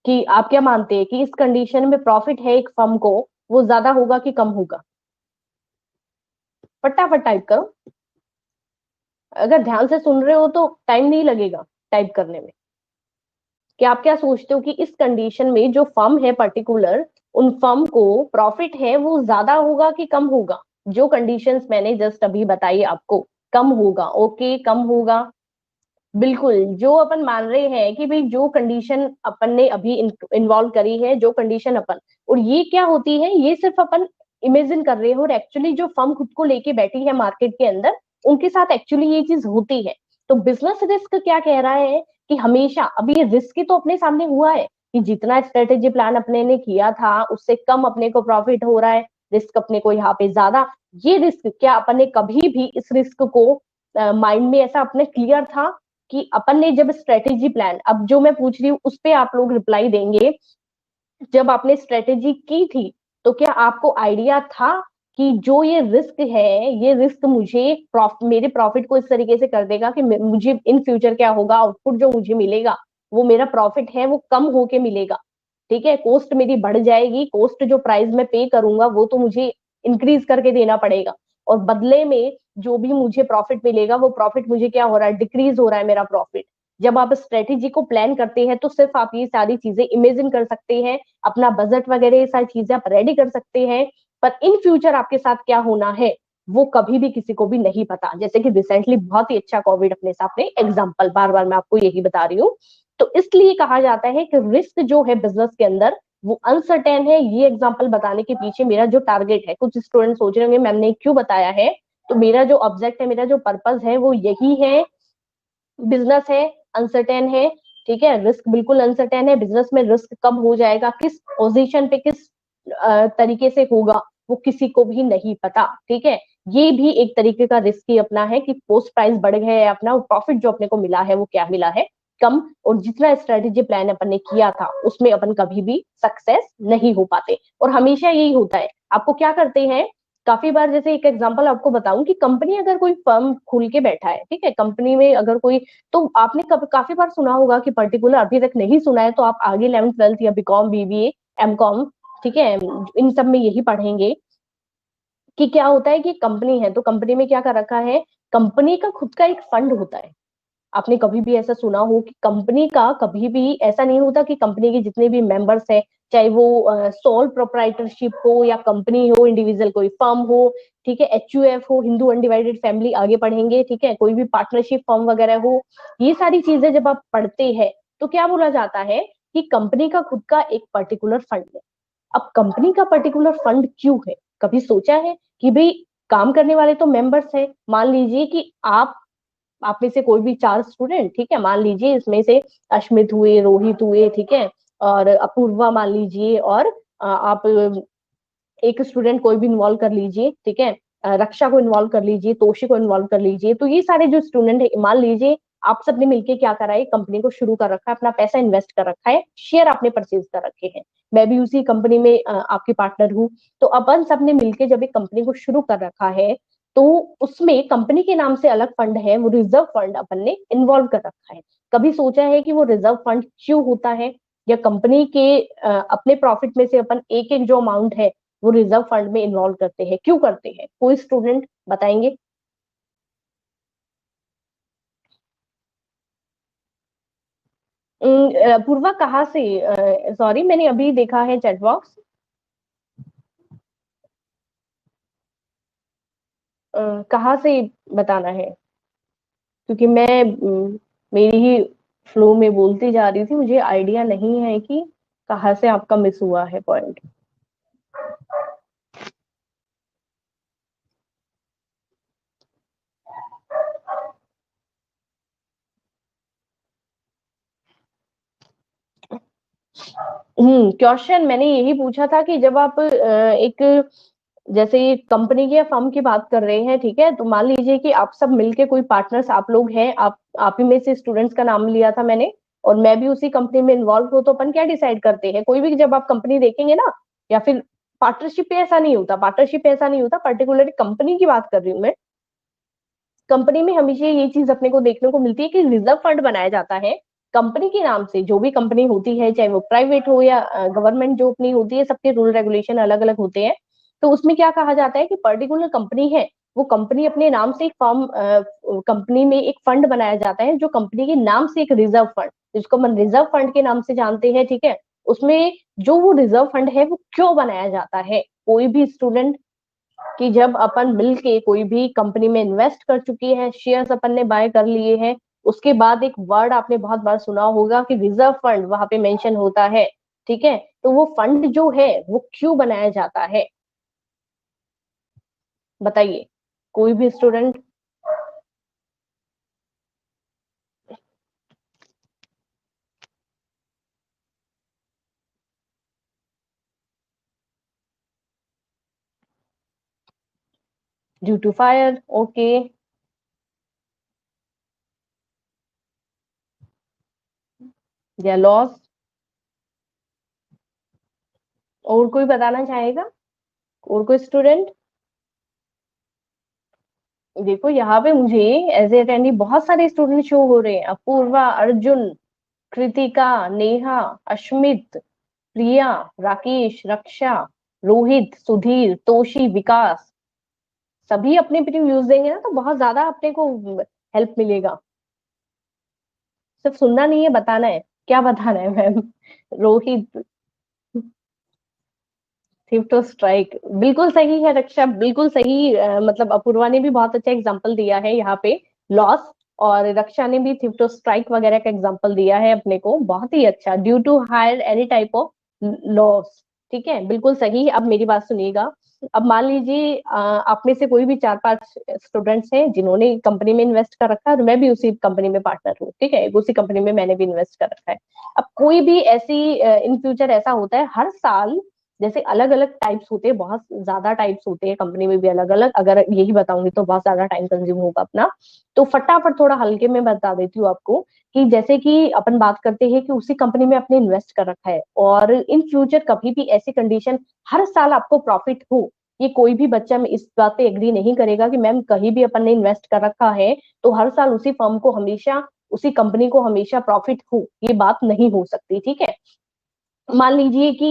कि आप क्या मानते हैं कि इस कंडीशन में प्रॉफिट है एक फर्म को, वो ज्यादा होगा कि कम होगा? फटाफट टाइप करो, अगर ध्यान से सुन रहे हो तो टाइम नहीं लगेगा टाइप करने में। कि आप क्या सोचते हो कि इस कंडीशन में जो फर्म है पर्टिकुलर, उन फर्म को प्रॉफिट है वो ज्यादा होगा कि कम होगा? जो कंडीशंस मैंने जस्ट अभी बताई आपको, कम होगा, ओके, कम होगा। बिल्कुल, जो अपन मान रहे हैं कि भाई जो कंडीशन अपन ने अभी इन्वॉल्व करी है, जो कंडीशन अपन, और ये क्या होती है, ये सिर्फ अपन इमेजिन कर रहे हो, और एक्चुअली जो फर्म खुद को लेके बैठी है मार्केट के अंदर, उनके साथ एक्चुअली ये चीज होती है। तो बिजनेस रिस्क क्या कह रहा है कि हमेशा, अभी ये रिस्क तो अपने सामने हुआ है कि जितना स्ट्रेटेजी प्लान अपने ने किया था उससे कम अपने को प्रॉफिट हो रहा है, रिस्क अपने को यहाँ पे ज्यादा। ये रिस्क क्या अपन ने कभी भी इस रिस्क को माइंड में ऐसा अपने क्लियर था कि अपन ने जब स्ट्रेटेजी प्लान, अब जो मैं पूछ रही हूँ उस पे आप लोग रिप्लाई देंगे, जब आपने स्ट्रेटेजी की थी तो क्या आपको आइडिया था कि जो ये रिस्क है, ये रिस्क मुझे मेरे प्रॉफिट को इस तरीके से कर देगा कि मुझे इन फ्यूचर क्या होगा, आउटपुट जो मुझे मिलेगा वो मेरा प्रॉफिट है वो कम होके मिलेगा, ठीक है, कॉस्ट मेरी बढ़ जाएगी, कॉस्ट जो प्राइस में पे करूंगा वो तो मुझे इंक्रीज करके देना पड़ेगा, और बदले में जो भी मुझे प्रॉफिट मिलेगा वो प्रॉफिट मुझे क्या हो रहा है, डिक्रीज हो रहा है मेरा प्रॉफिट। जब आप स्ट्रेटेजी को प्लान करते हैं तो सिर्फ आप ये सारी चीजें इमेजिन कर सकते हैं, अपना बजट वगैरह ये सारी चीजें आप रेडी कर सकते हैं, पर इन फ्यूचर आपके साथ क्या होना है वो कभी भी किसी को भी नहीं पता। जैसे कि रिसेंटली बहुत ही अच्छा कोविड अपने सामने एग्जाम्पल, बार बार मैं आपको यही बता रही हूँ। तो इसलिए कहा जाता है कि रिस्क जो है बिजनेस के अंदर वो अनसर्टेन है। ये एग्जाम्पल बताने के पीछे मेरा जो टारगेट है, कुछ स्टूडेंट सोच रहे होंगे मैम ने क्यों बताया है, तो मेरा जो ऑब्जेक्ट है, मेरा जो पर्पज है वो यही है, बिजनेस है, अनसर्टेन है, ठीक है, रिस्क बिल्कुल अनसर्टेन है, बिजनेस में रिस्क कब हो जाएगा, किस पोजीशन पे, किस तरीके से होगा, वो किसी को भी नहीं पता, ठीक है। ये भी एक तरीके का रिस्क ही अपना है कि पोस्ट प्राइस बढ़ गया है, अपना प्रॉफिट जो अपने को मिला है वो क्या मिला है, कम, और जितना स्ट्रेटेजी प्लान अपन ने किया था उसमें अपन कभी भी सक्सेस नहीं हो पाते। और हमेशा यही होता है, आपको क्या करते हैं, काफी बार, जैसे एक एग्जांपल आपको बताऊं कि कंपनी अगर कोई फर्म खुल के बैठा है, ठीक है, कंपनी में अगर कोई, तो आपने काफी बार सुना होगा कि पर्टिकुलर, अभी तक नहीं सुना है तो आप आगे 11th 12th या बीकॉम बीबीए एमकॉम, ठीक है, इन सब में यही पढ़ेंगे कि क्या होता है कि कंपनी है तो कंपनी में क्या कर रखा है, कंपनी का खुद का एक फंड होता है। आपने कभी भी ऐसा सुना हो कि कंपनी का कभी भी ऐसा नहीं होता कि कंपनी के जितने भी मेंबर्स हैं, चाहे वो सोल प्रोप्राइटरशिप हो या कंपनी हो, इंडिविजुअल कोई फर्म हो, ठीक है, एचयूएफ हो, हिंदू अनडिवाइडेड फैमिली आगे पढ़ेंगे, ठीक है, कोई भी पार्टनरशिप फर्म वगैरह हो, ये सारी चीजें जब आप पढ़ते हैं तो क्या बोला जाता है कि कंपनी का खुद का एक पर्टिकुलर फंड है। अब कंपनी का पर्टिकुलर फंड क्यों है, कभी सोचा है कि भाई काम करने वाले तो मेंबर्स हैं, मान लीजिए कि आप में से कोई भी 4 स्टूडेंट, ठीक है, मान लीजिए इसमें से अश्मित हुए, रोहित हुए, ठीक है, और अपूर्वा मान लीजिए, और आप एक स्टूडेंट कोई भी इन्वॉल्व कर लीजिए, ठीक है, रक्षा को इन्वॉल्व कर लीजिए, तोशी को इन्वॉल्व कर लीजिए, तो ये सारे जो स्टूडेंट है, मान लीजिए आप सबने मिलके क्या करा है, कंपनी को शुरू कर रखा है, अपना पैसा इन्वेस्ट कर रखा है, शेयर आपने परचेज कर रखे हैं, मैं भी उसी कंपनी में आपकी पार्टनर हूँ, तो अपन सबने मिलके जब एक कंपनी को शुरू कर रखा है, तो उसमें कंपनी के नाम से अलग फंड है, वो रिजर्व फंड अपन ने इन्वॉल्व कर रखा है। कभी सोचा है कि वो रिजर्व फंड क्यों होता है, या कंपनी के अपने प्रॉफिट में से अपन एक एक जो अमाउंट है वो रिजर्व फंड में इन्वॉल्व करते हैं, क्यों करते हैं, कोई स्टूडेंट बताएंगे? पूर्वा कहाँ से, सॉरी मैंने अभी देखा है चैट बॉक्स, कहाँ से बताना है, क्योंकि मैं मेरी ही फ्लो में बोलती जा रही थी, मुझे आइडिया नहीं है कि कहाँ से आपका मिस हुआ है पॉइंट। क्वेश्चन मैंने यही पूछा था कि जब आप एक, जैसे ये कंपनी की या फर्म की बात कर रहे हैं, ठीक है, तो मान लीजिए कि आप सब मिलके कोई पार्टनर्स आप लोग हैं, आप ही में से स्टूडेंट्स का नाम लिया था मैंने, और मैं भी उसी कंपनी में इन्वॉल्व हूँ, तो अपन क्या डिसाइड करते हैं, कोई भी जब आप कंपनी देखेंगे ना, या फिर पार्टनरशिप पे ऐसा नहीं होता, पार्टनरशिप पे ऐसा नहीं होता, पर्टिकुलरली कंपनी की बात कर रही हूँ मैं। कंपनी में हमेशा ये चीज अपने को देखने को मिलती है कि रिजर्व फंड बनाया जाता है कंपनी के नाम से, जो भी कंपनी होती है, चाहे वो प्राइवेट हो या गवर्नमेंट जो अपनी होती है, सबके रूल रेगुलेशन अलग अलग होते हैं। तो उसमें क्या कहा जाता है कि पर्टिकुलर कंपनी है, वो कंपनी अपने नाम से एक फॉर्म, कंपनी में एक फंड बनाया जाता है, जो कंपनी के नाम से एक रिजर्व फंड, जिसको हम रिजर्व फंड के नाम से जानते हैं, ठीक है, उसमें जो वो रिजर्व फंड है वो क्यों बनाया जाता है, कोई भी स्टूडेंट, कि जब अपन मिल के कोई भी कंपनी में इन्वेस्ट कर चुकी है, शेयर्स अपन ने बाय कर लिए हैं, उसके बाद एक वर्ड आपने बहुत बार सुना होगा कि रिजर्व फंड वहां पे मेंशन होता है, ठीक है, तो वो फंड जो है वो क्यों बनाया जाता है, बताइए, कोई भी student. Due to fire, okay, या लॉस, और कोई बताना चाहेगा, और कोई स्टूडेंट? देखो यहाँ पे मुझे एज ए अटेंडी बहुत सारे स्टूडेंट शो हो रहे हैं, अपूर्वा, अर्जुन, कृतिका, नेहा, अश्मित, प्रिया, राकेश, रक्षा, रोहित, सुधीर, तोशी, विकास, सभी अपने अपने व्यूज देंगे ना, तो बहुत ज्यादा अपने को हेल्प मिलेगा। सिर्फ सुनना नहीं है, बताना है, क्या बताना है ma'am? Rohit, theft to strike, बिल्कुल सही है रक्षा, बिल्कुल सही, मतलब अपूर्वा ने भी बहुत अच्छा एग्जांपल दिया है यहाँ पे, लॉस, और रक्षा ने भी थिफ्ट टू स्ट्राइक वगैरह का एग्जांपल दिया है अपने को, बहुत ही अच्छा, due to fire any type of loss, ठीक है, बिल्कुल सही। अब मेरी बात सुनिएगा, अब मान लीजिए आप में से कोई भी 4 5 स्टूडेंट्स हैं जिन्होंने कंपनी में इन्वेस्ट कर रखा है, और मैं भी उसी कंपनी में पार्टनर हूँ, ठीक है, उसी कंपनी में मैंने भी इन्वेस्ट कर रखा है। अब कोई भी ऐसी, इन फ्यूचर ऐसा होता है हर साल, जैसे अलग अलग टाइप्स होते हैं, बहुत ज्यादा टाइप्स होते हैं कंपनी में भी अलग अलग, अगर यही बताऊंगी तो बहुत ज्यादा टाइम कंज्यूम होगा अपना, तो फटाफट थोड़ा हल्के में बता देती हूँ आपको, कि जैसे कि अपन बात करते हैं कि उसी कंपनी में आपने इन्वेस्ट कर रखा है, और इन फ्यूचर कभी भी ऐसी कंडीशन, हर साल आपको प्रॉफिट हो, ये कोई भी बच्चा इस बात पे एग्री नहीं करेगा कि मैम कहीं भी अपन ने इन्वेस्ट कर रखा है तो हर साल उसी फर्म को हमेशा, उसी कंपनी को हमेशा प्रॉफिट हो, ये बात नहीं हो सकती। ठीक है, मान लीजिए कि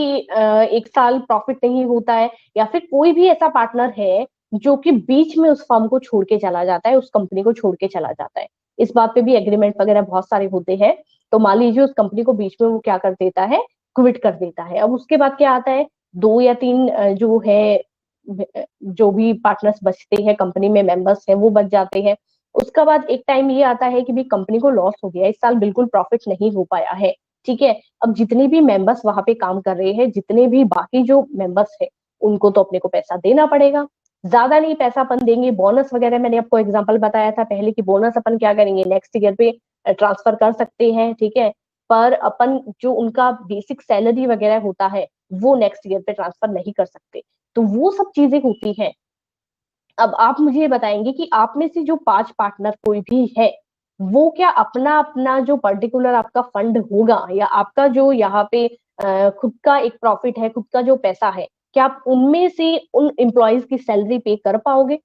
एक साल प्रॉफिट नहीं होता है, या फिर कोई भी ऐसा पार्टनर है जो कि बीच में उस फर्म को छोड़ के चला जाता है, उस कंपनी को छोड़ के चला जाता है, इस बात पे भी एग्रीमेंट वगैरह बहुत सारे होते हैं। तो मान लीजिए उस कंपनी को बीच में वो क्या कर देता है, क्विट कर देता है। अब उसके बाद क्या आता है, 2 या 3 जो है जो भी पार्टनर्स बचते हैं कंपनी में, मेंबर्स हैं, वो बच जाते हैं। उसका बाद एक टाइम ये आता है कि भी कंपनी को लॉस हो गया, इस साल बिल्कुल प्रॉफिट नहीं हो पाया है। ठीक है, अब जितने भी मेंबर्स वहां पे काम कर रहे हैं, जितने भी बाकी जो मेंबर्स है, उनको तो अपने को पैसा देना पड़ेगा। ज्यादा नहीं पैसा अपन देंगे, बोनस वगैरह मैंने आपको एग्जांपल बताया था पहले कि बोनस अपन क्या करेंगे, नेक्स्ट ईयर पे ट्रांसफर कर सकते हैं। ठीक है, पर अपन जो उनका बेसिक सैलरी वगैरह होता है वो नेक्स्ट ईयर पे ट्रांसफर नहीं कर सकते। तो वो सब चीजें होती हैं। अब आप मुझे ये बताएंगे कि आप में से जो 5 पार्टनर कोई भी है, वो क्या अपना अपना जो पर्टिकुलर आपका फंड होगा, या आपका जो यहाँ पे खुद का एक प्रॉफिट है, खुद का जो पैसा है, क्या आप उनमें से उन एम्प्लॉयज की सैलरी पे कर पाओगे?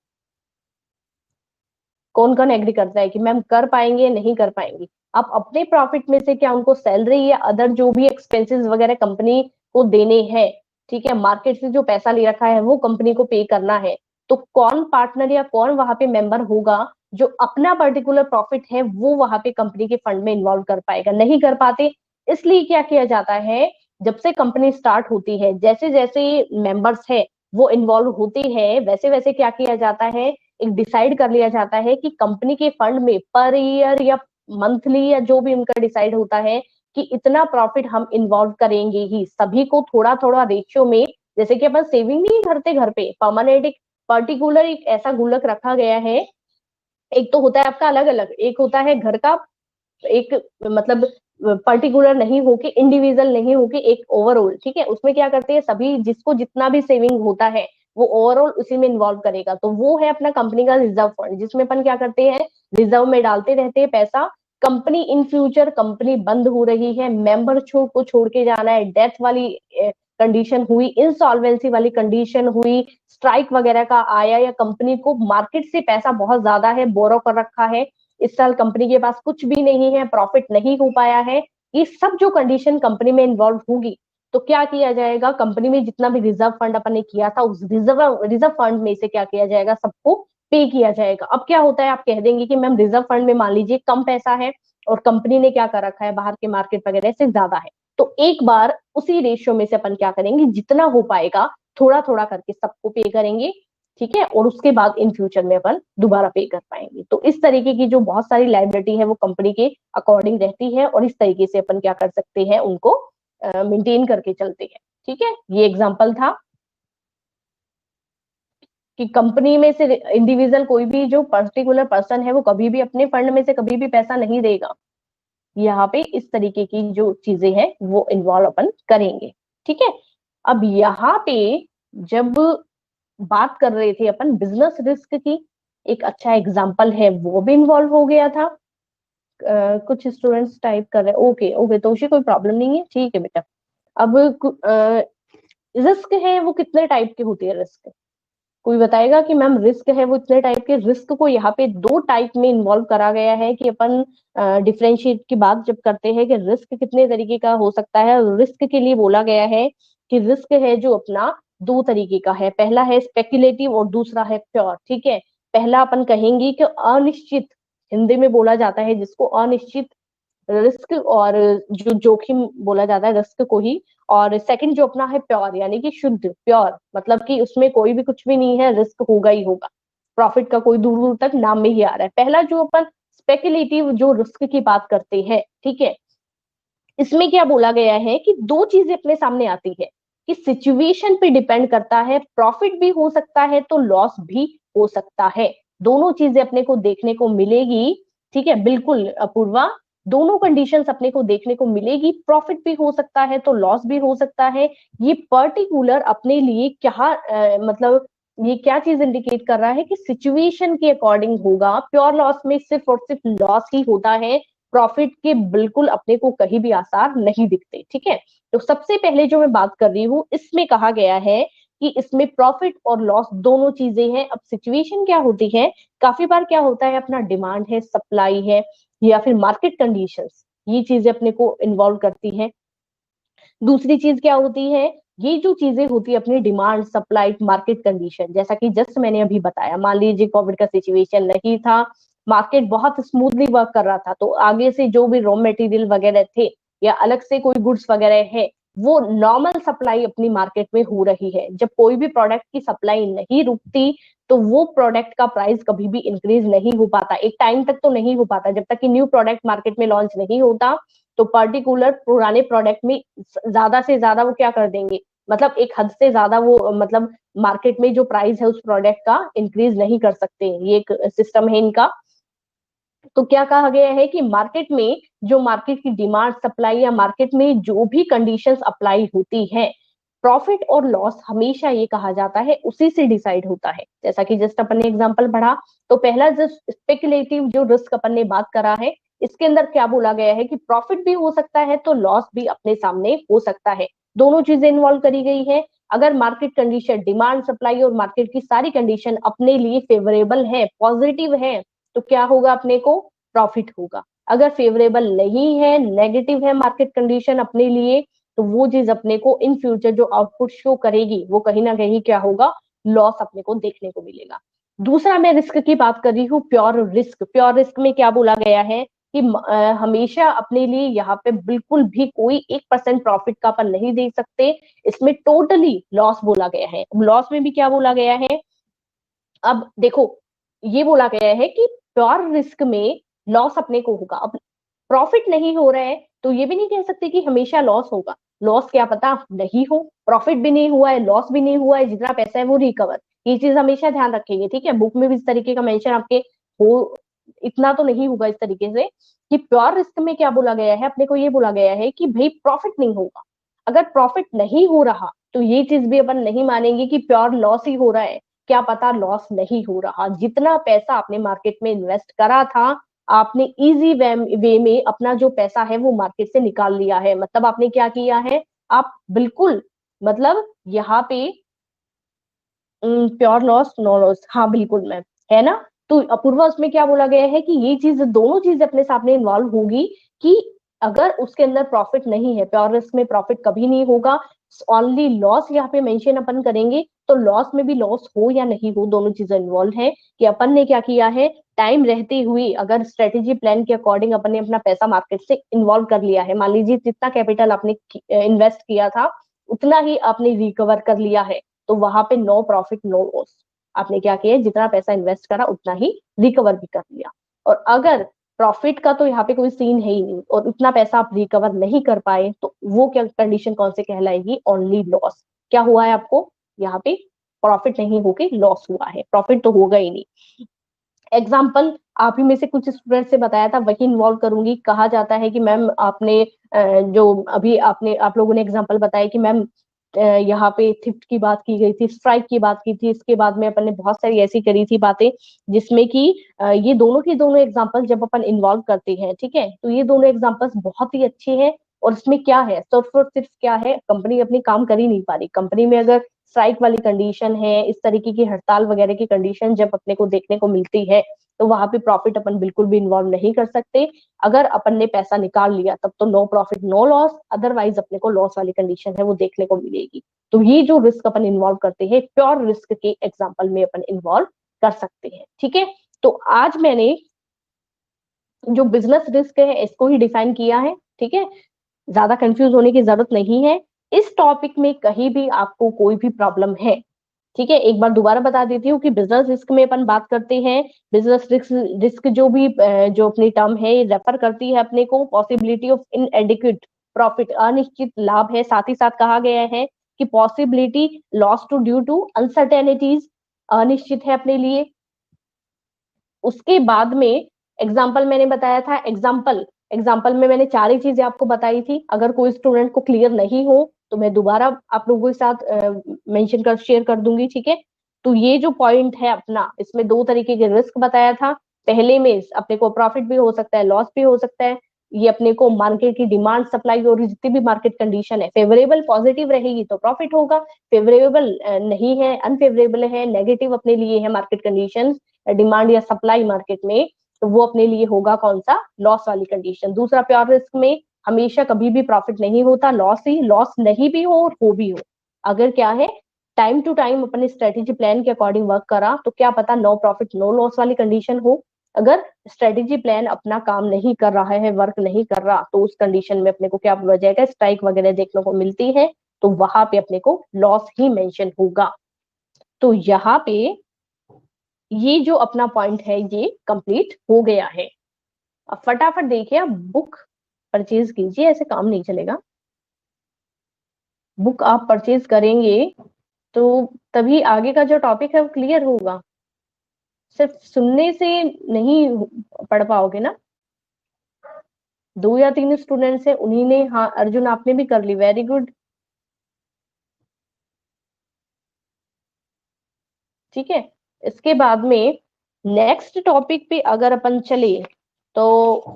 कौन कौन एग्री करता है कि मैम कर पाएंगे, नहीं कर पाएंगे? आप अपने प्रॉफिट में से क्या उनको सैलरी या अदर जो भी एक्सपेंसेस वगैरह कंपनी को देने हैं, ठीक है, मार्केट से जो पैसा ले रखा है वो कंपनी को पे करना है, तो कौन पार्टनर या कौन वहां पे मेंबर होगा जो अपना पर्टिकुलर प्रॉफिट है वो वहां पे कंपनी के फंड में इन्वॉल्व कर पाएगा? नहीं कर पाते। इसलिए क्या किया जाता है, जब से कंपनी स्टार्ट होती है, जैसे जैसे मेंबर्स है वो इन्वॉल्व होते हैं, वैसे वैसे क्या किया जाता है, एक डिसाइड कर लिया जाता है कि कंपनी के फंड में पर ईयर या मंथली या जो भी उनका डिसाइड होता है कि इतना प्रॉफिट हम इन्वॉल्व करेंगे ही, सभी को थोड़ा थोड़ा रेशियो में। जैसे कि अपन सेविंग नहीं करते घर पे, परमानेंट एक पर्टिकुलर एक ऐसा गुल्लक रखा गया है। एक तो होता है आपका अलग अलग, एक होता है घर का, एक मतलब पर्टिकुलर नहीं होके, इंडिविजुअल नहीं होके, एक ओवरऑल। ठीक है, उसमें क्या करते हैं सभी, जिसको जितना भी सेविंग होता है वो ओवरऑल उसी में इन्वॉल्व करेगा। तो वो है अपना कंपनी का रिजर्व फंड, जिसमें अपन क्या करते हैं, रिजर्व में डालते रहते हैं पैसा। कंपनी इन फ्यूचर कंपनी बंद हो रही है, मेंबर को छोड़ के जाना है, डेथ वाली कंडीशन हुई, इंसॉल्वेंसी वाली कंडीशन हुई, स्ट्राइक वगैरह का आया, या कंपनी को मार्केट से पैसा बहुत ज्यादा है, बोरो कर रखा है, इस साल कंपनी के पास कुछ भी नहीं है, प्रॉफिट नहीं हो पाया है, ये सब जो कंडीशन कंपनी में इन्वॉल्व होगी, तो क्या किया जाएगा, कंपनी में जितना भी रिजर्व फंड अपन ने किया था उस रिजर्व फंड में से क्या किया जाएगा, सबको पे किया जाएगा। अब क्या होता है, आप कह देंगे कि मैम रिजर्व फंड में मान लीजिए कम पैसा है और कंपनी ने क्या कर रखा है, बाहर के मार्केट वगैरह से ज्यादा है, तो एक बार उसी रेशियो में से अपन क्या करेंगे, जितना हो पाएगा थोड़ा थोड़ा करके सबको पे करेंगे। ठीक है, और उसके बाद इन फ्यूचर में अपन दोबारा पे कर पाएंगे। तो इस तरीके की जो बहुत सारी लाइबिलिटी है वो कंपनी के अकॉर्डिंग रहती है, और इस तरीके से अपन क्या कर सकते हैं, उनको मेंटेन करके चलते हैं। ठीक है, ये एग्जांपल था कि कंपनी में से इंडिविजुअल कोई भी जो पर्टिकुलर पर्सन है वो कभी भी अपने फंड में से कभी भी पैसा नहीं देगा। यहाँ पे इस तरीके की जो चीजें हैं वो इन्वॉल्व अपन करेंगे। ठीक है, अब यहाँ पे जब बात कर रहे थे अपन बिजनेस रिस्क की, एक अच्छा एग्जांपल है वो भी इन्वॉल्व हो गया था। कुछ स्टूडेंट्स टाइप कर रहे हैं, ओके ओके, तो उसी कोई प्रॉब्लम नहीं है, ठीक है बेटा। अब रिस्क है वो कितने टाइप के होती है रिस्क? कोई बताएगा कि मैम रिस्क है वो इतने टाइप के? रिस्क को यहाँ पे 2 टाइप में इन्वॉल्व करा गया है कि अपन डिफरेंशिएट की बात जब करते हैं कि रिस्क कितने तरीके का हो सकता है, रिस्क के लिए बोला गया है कि रिस्क है जो अपना 2 तरीके का है, पहला है स्पेक्युलेटिव और दूसरा है प्योर। ठीक है, पहला अपन कहेंगे कि अनिश्चित, हिंदी में बोला जाता है जिसको अनिश्चित रिस्क, और जो जोखिम बोला जाता है रिस्क को ही। और सेकंड जो अपना है प्योर, यानी कि शुद्ध प्योर, मतलब कि उसमें कोई भी कुछ भी नहीं है, रिस्क होगा ही होगा, प्रॉफिट का कोई दूर दूर तक नाम में ही आ रहा है। पहला जो अपन स्पेकुलेटिव जो रिस्क की बात करते हैं, ठीक है, इसमें क्या बोला गया है कि 2 चीजें अपने सामने आती है कि सिचुएशन पे डिपेंड करता है, प्रॉफिट भी हो सकता है तो लॉस भी हो सकता है, दोनों चीजें अपने को देखने को मिलेगी। ठीक है, बिल्कुल अपूर्वा, दोनों कंडीशंस अपने को देखने को मिलेगी, प्रॉफिट भी हो सकता है तो लॉस भी हो सकता है। ये पर्टिकुलर अपने लिए क्या मतलब ये क्या चीज इंडिकेट कर रहा है कि सिचुएशन के अकॉर्डिंग होगा, प्योर लॉस में सिर्फ और सिर्फ लॉस ही होता है, प्रॉफिट के बिल्कुल अपने को कहीं भी आसार नहीं दिखते। ठीक है, तो सबसे पहले जो मैं बात कर रही हूँ इसमें कहा गया है कि इसमें प्रॉफिट और लॉस दोनों चीजें हैं। अब सिचुएशन क्या होती है, काफी बार क्या होता है, अपना डिमांड है, सप्लाई है, या फिर मार्केट कंडीशंस, ये चीजें अपने को इन्वॉल्व करती हैं। दूसरी चीज क्या होती है, ये जो चीजें होती है अपनी डिमांड, सप्लाई, मार्केट कंडीशन, जैसा कि जस्ट मैंने अभी बताया, मान लीजिए कोविड का सिचुएशन नहीं था, मार्केट बहुत स्मूथली वर्क कर रहा था, तो आगे से जो भी रॉ मटेरियल वगैरह थे या अलग से कोई गुड्स वगैरह है, वो नॉर्मल सप्लाई अपनी मार्केट में हो रही है। जब कोई भी प्रोडक्ट की सप्लाई नहीं रुकती, तो वो प्रोडक्ट का प्राइस कभी भी इंक्रीज नहीं हो पाता, एक टाइम तक तो नहीं हो पाता, जब तक कि न्यू प्रोडक्ट मार्केट में लॉन्च नहीं होता। तो पर्टिकुलर पुराने प्रोडक्ट में ज्यादा से ज्यादा वो क्या कर देंगे, मतलब एक हद से ज्यादा वो मतलब मार्केट में जो प्राइस है उस प्रोडक्ट का इंक्रीज नहीं कर सकते, ये एक सिस्टम है इनका। तो क्या कहा गया है कि मार्केट में जो मार्केट की डिमांड, सप्लाई या मार्केट में जो भी कंडीशंस अप्लाई होती है, प्रॉफिट और लॉस हमेशा ये कहा जाता है उसी से डिसाइड होता है। जैसा कि जस्ट अपन ने एग्जांपल पढ़ा, तो पहला जो स्पेकुलेटिव जो रिस्क अपन ने बात करा है, इसके अंदर क्या बोला गया है कि प्रॉफिट भी हो सकता है तो लॉस भी अपने सामने हो सकता है, दोनों चीजें इन्वॉल्व करी गई है। अगर मार्केट कंडीशन, डिमांड, सप्लाई और मार्केट की सारी कंडीशन अपने लिए फेवरेबल है, पॉजिटिव है, तो क्या होगा, अपने को प्रॉफिट होगा। अगर फेवरेबल नहीं है, नेगेटिव है मार्केट कंडीशन अपने लिए, तो वो चीज अपने को इन फ्यूचर जो आउटपुट शो करेगी, वो कहीं ना कहीं क्या होगा, लॉस अपने को देखने को मिलेगा। दूसरा मैं रिस्क की बात कर रही हूँ, प्योर रिस्क। प्योर रिस्क में क्या बोला गया है कि हमेशा अपने लिए यहाँ पे बिल्कुल भी कोई 1% प्रॉफिट का अपन नहीं दे सकते, इसमें टोटली लॉस बोला गया है। लॉस में भी क्या बोला गया है, अब देखो, ये बोला गया है कि प्योर रिस्क में लॉस अपने को होगा। अब प्रॉफिट नहीं हो रहा है, तो ये भी नहीं कह सकते कि हमेशा लॉस होगा, लॉस क्या पता नहीं हो, प्रॉफिट भी नहीं हुआ है, लॉस भी नहीं हुआ है, जितना पैसा है वो रिकवर। ये चीज हमेशा ध्यान रखेंगे, ठीक है, बुक में भी इस तरीके का मेंशन आपके हो, इतना तो नहीं होगा इस तरीके से कि प्योर रिस्क में क्या बोला गया है, अपने को ये बोला गया है कि भाई प्रॉफिट नहीं होगा। अगर प्रॉफिट नहीं हो रहा, तो ये चीज भी अपन नहीं मानेंगे कि प्योर लॉस ही हो रहा है, क्या पता लॉस नहीं हो रहा, जितना पैसा आपने मार्केट में इन्वेस्ट करा था, आपने इजी वे में अपना जो पैसा है वो मार्केट से निकाल लिया है। मतलब आपने क्या किया है, आप बिल्कुल, मतलब यहाँ पे प्योर लॉस, नो लॉस, हाँ बिल्कुल मैम, है ना। तो अपूर्वा उसमें क्या बोला गया है कि ये चीज, दोनों चीज अपने सामने इन्वॉल्व होगी कि अगर उसके अंदर प्रॉफिट नहीं है, प्योर रिस्क में प्रॉफिट कभी नहीं होगा, ओनली लॉस यहाँ पे मेंशन अपन करेंगे। तो लॉस में भी लॉस हो या नहीं हो, दोनों चीजें इन्वॉल्व है कि अपन ने क्या किया है, टाइम रहते हुए अगर स्ट्रेटेजी प्लान के अकॉर्डिंग अपन ने अपना पैसा मार्केट से इन्वॉल्व कर लिया है, मान लीजिए जितना कैपिटल आपने इन्वेस्ट किया था उतना ही आपने रिकवर कर लिया है, तो वहां पे नो प्रॉफिट नो लॉस। आपने क्या किया, जितना पैसा इन्वेस्ट करा उतना ही रिकवर भी कर लिया। और अगर प्रॉफिट का तो यहाँ पे कोई सीन है ही नहीं और उतना पैसा आप रिकवर नहीं कर पाए, तो वो क्या कंडीशन कौन से कहलाएगी, ओनली लॉस। क्या हुआ है आपको यहाँ पे, प्रॉफिट नहीं होके लॉस हुआ है, प्रॉफिट तो होगा ही नहीं। एग्जाम्पल आप ही में से कुछ स्टूडेंट से बताया था, वही इन्वॉल्व करूंगी। कहा जाता है कि मैम आपने जो अभी आपने आप लोगों ने एग्जाम्पल बताया कि मैम यहाँ पे थिफ्ट की बात की गई थी, स्ट्राइक की बात की थी, इसके बाद में अपन ने बहुत सारी ऐसी करी थी बातें, जिसमें कि ये दोनों की दोनों एग्जाम्पल जब अपन इन्वॉल्व करते हैं, ठीक है, तो ये दोनों एग्जाम्पल्स बहुत ही अच्छे हैं। और इसमें क्या है, सिर्फ और सिर्फ क्या है, कंपनी अपनी काम कर ही नहीं पा रही। कंपनी में अगर स्ट्राइक वाली कंडीशन है, इस तरीके की हड़ताल वगैरह की कंडीशन जब अपने को देखने को मिलती है, तो वहां पे प्रॉफिट अपन बिल्कुल भी इन्वॉल्व नहीं कर सकते। अगर अपन ने पैसा निकाल लिया तब तो no profit no loss, otherwise अपने को लॉस वाली कंडीशन है वो देखने को मिलेगी। तो ये जो रिस्क अपन इन्वॉल्व करते हैं, प्योर रिस्क के एग्जाम्पल में अपन इन्वॉल्व कर सकते हैं, ठीक है। तो आज मैंने जो बिजनेस रिस्क है इसको ही डिफाइन किया है, ठीक है, ज्यादा कंफ्यूज होने की जरूरत नहीं है। इस टॉपिक में कहीं भी आपको कोई भी प्रॉब्लम है, ठीक है, एक बार दोबारा बता देती हूँ कि बिजनेस रिस्क में अपन बात करते हैं, बिजनेस रिस्क रिस्क जो भी जो अपनी टर्म है रेफर करती है अपने को पॉसिबिलिटी ऑफ इनएडिक्वेट प्रॉफिट, अनिश्चित लाभ है। साथ ही साथ कहा गया है कि possibility loss to due to uncertainties, अनिश्चित है अपने लिए। उसके बाद में एग्जाम्पल मैंने बताया था, एग्जाम्पल में मैंने चार ही चीजें आपको बताई थी। अगर कोई स्टूडेंट को क्लियर नहीं हो तो मैं दोबारा आप लोगों के साथ मेंशन कर शेयर कर दूंगी, ठीक है। तो ये जो पॉइंट है अपना, इसमें दो तरीके के रिस्क बताया था। पहले में अपने को प्रॉफिट भी हो सकता है, लॉस भी हो सकता है। ये अपने को मार्केट की डिमांड सप्लाई और जितनी भी मार्केट कंडीशन है फेवरेबल पॉजिटिव रहेगी तो प्रॉफिट होगा, फेवरेबल नहीं है, अनफेवरेबल है, नेगेटिव अपने लिए है मार्केट कंडीशन, डिमांड या सप्लाई मार्केट में, तो वो अपने लिए होगा कौन सा, लॉस वाली कंडीशन। दूसरा, प्योर रिस्क में हमेशा कभी भी प्रॉफिट नहीं होता, लॉस ही, लॉस नहीं भी हो और हो भी हो, अगर क्या है टाइम टू टाइम अपने स्ट्रेटेजी प्लान के अकॉर्डिंग वर्क करा तो क्या पता नो प्रॉफिट नो लॉस वाली कंडीशन हो। अगर स्ट्रेटेजी प्लान अपना काम नहीं कर रहा है, वर्क नहीं कर रहा, तो उस कंडीशन में अपने को क्या बोला जाएगा, स्ट्राइक वगैरह देखने को मिलती है, तो वहां पे अपने को लॉस ही मेंशन होगा। तो यहाँ पे ये जो अपना पॉइंट है ये कंप्लीट हो गया है। अब फटाफट देखिए, आप बुक परचेज कीजिए, ऐसे काम नहीं चलेगा। बुक आप परचेज करेंगे तो तभी आगे का जो टॉपिक है वो क्लियर होगा, सिर्फ सुनने से नहीं पढ़ पाओगे ना। 2 या 3 स्टूडेंट्स है, उन्हीं ने, हाँ अर्जुन आपने भी कर ली, वेरी गुड, ठीक है। इसके बाद में नेक्स्ट टॉपिक पे अगर अपन चले तो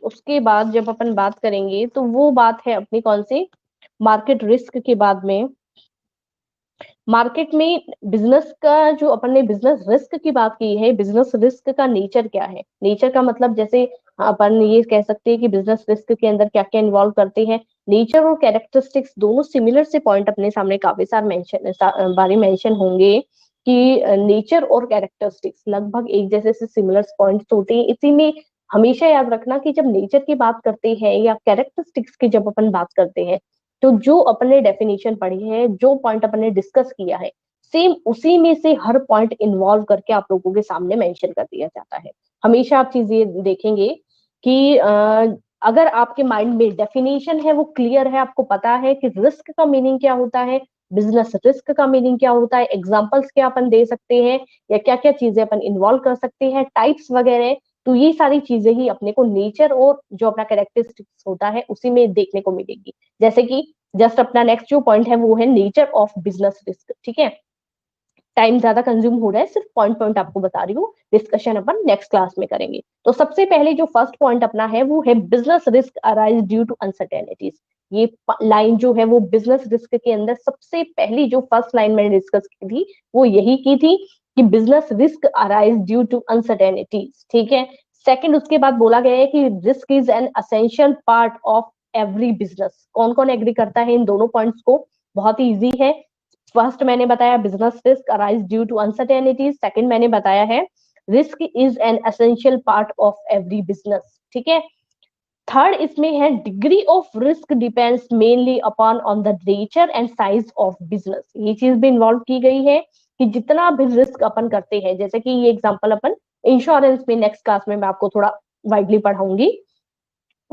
उसके बाद जब अपन बात करेंगे तो वो बात है अपनी कौन सी, मार्केट रिस्क के बाद में। मार्केट में बिजनेस का जो अपन ने बिजनेस रिस्क की बात की है, बिजनेस रिस्क का नेचर क्या है, नेचर का मतलब जैसे अपन ये कह सकते हैं कि बिजनेस रिस्क के अंदर क्या क्या इन्वॉल्व करते हैं। नेचर और कैरेक्टरिस्टिक्स दोनों सिमिलर से पॉइंट अपने सामने काफी सारे बारी मेंशन होंगे कि नेचर और कैरेक्टरिस्टिक्स लगभग एक जैसे से सिमिलर पॉइंट्स होते हैं। इसी में हमेशा याद रखना कि जब नेचर की बात करते हैं या कैरेक्टरिस्टिक्स की जब अपन बात करते हैं, तो जो अपने डेफिनेशन पढ़ी है, जो पॉइंट अपने डिस्कस किया है, सेम उसी में से हर पॉइंट इन्वॉल्व करके आप लोगों के सामने मेंशन कर दिया जाता है। हमेशा आप चीजें देखेंगे कि अगर आपके माइंड में डेफिनेशन है वो क्लियर है, आपको पता है कि रिस्क का मीनिंग क्या होता है, बिजनेस रिस्क का मीनिंग क्या होता है, एग्जाम्पल्स क्या अपन दे सकते हैं, या क्या क्या चीजें अपन इन्वॉल्व कर सकते हैं, टाइप्स वगैरह, तो ये सारी चीजें ही अपने को नेचर और जो अपना कैरेक्टरिस्टिक्स होता है उसी में देखने को मिलेगी। जैसे कि जस्ट अपना नेक्स्ट जो पॉइंट है वो है नेचर ऑफ बिजनेस रिस्क, ठीक है। टाइम ज्यादा कंज्यूम हो रहा है, सिर्फ पॉइंट पॉइंट आपको बता रही हूँ, डिस्कशन अपन नेक्स्ट क्लास में करेंगे। तो सबसे पहले जो फर्स्ट पॉइंट अपना है वो है business risk arise due to uncertainties. ये लाइन जो है वो बिजनेस रिस्क के अंदर सबसे पहली जो फर्स्ट लाइन मैंने डिस्कस की थी वो यही की थी कि business risk arise due to uncertainties, ठीक है। सेकंड, उसके बाद बोला गया है कि risk is an essential part of every business. कौन कौन एग्री करता है इन दोनों पॉइंट्स को, बहुत ही इजी है। फर्स्ट मैंने बताया business risk arise due to uncertainties, second मैंने बताया है risk is an essential part of every business, ठीक है। थर्ड इसमें है degree of risk depends mainly upon on the nature and size of business. ये चीज भी इन्वॉल्व की गई है कि जितना भी रिस्क अपन करते हैं, जैसे कि ये एग्जांपल अपन इंश्योरेंस में नेक्स्ट क्लास में मैं आपको थोड़ा वाइडली पढ़ाऊंगी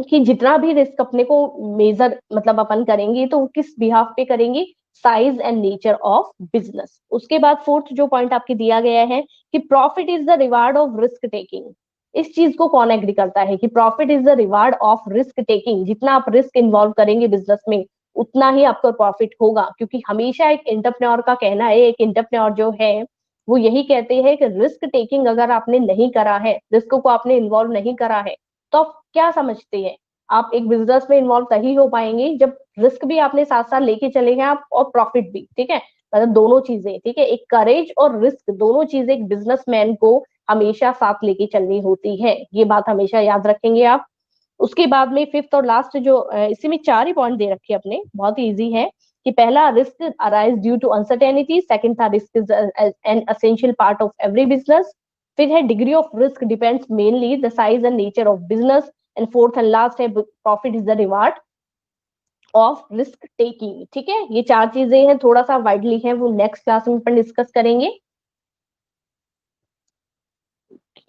कि जितना भी रिस्क अपने को मेजर मतलब अपन करेंगे तो किस बिहाफ पे करेंगे, size and nature of business. उसके बाद फोर्थ जो पॉइंट आपके दिया गया है कि profit is the reward of risk taking. इस चीज को कौन एग्री करता है कि profit is the reward of risk taking, जितना आप रिस्क इन्वॉल्व करेंगे बिजनेस में उतना ही आपको प्रॉफिट होगा। क्योंकि हमेशा एक एंटरप्रेन्योर का कहना है, एक एंटरप्रेन्योर जो है वो यही कहते हैं कि रिस्क टेकिंग अगर आपने नहीं करा है, रिस्क को आपने इन्वॉल्व नहीं करा है, तो आप क्या समझते हैं, आप एक बिजनेस में इन्वॉल्व तभी हो पाएंगे जब रिस्क भी आपने साथ साथ लेके चले गए आप और प्रॉफिट भी, ठीक है। मतलब दोनों चीजें, ठीक है, एक करेज और रिस्क दोनों चीजें एक बिजनेसमैन को हमेशा साथ लेके चलनी होती है, ये बात हमेशा याद रखेंगे आप। उसके बाद में फिफ्थ और लास्ट जो इसी में 4 ही पॉइंट दे रखे अपने, बहुत ही इजी है कि पहला risk arise due to uncertainty, second था risk is an essential part of every business, फिर है degree of risk depends mainly the size and nature of business, and fourth and last है profit is the reward of risk taking, ठीक है। ये 4 चीजें हैं, थोड़ा सा वाइडली है, वो नेक्स्ट क्लास में अपन डिस्कस करेंगे।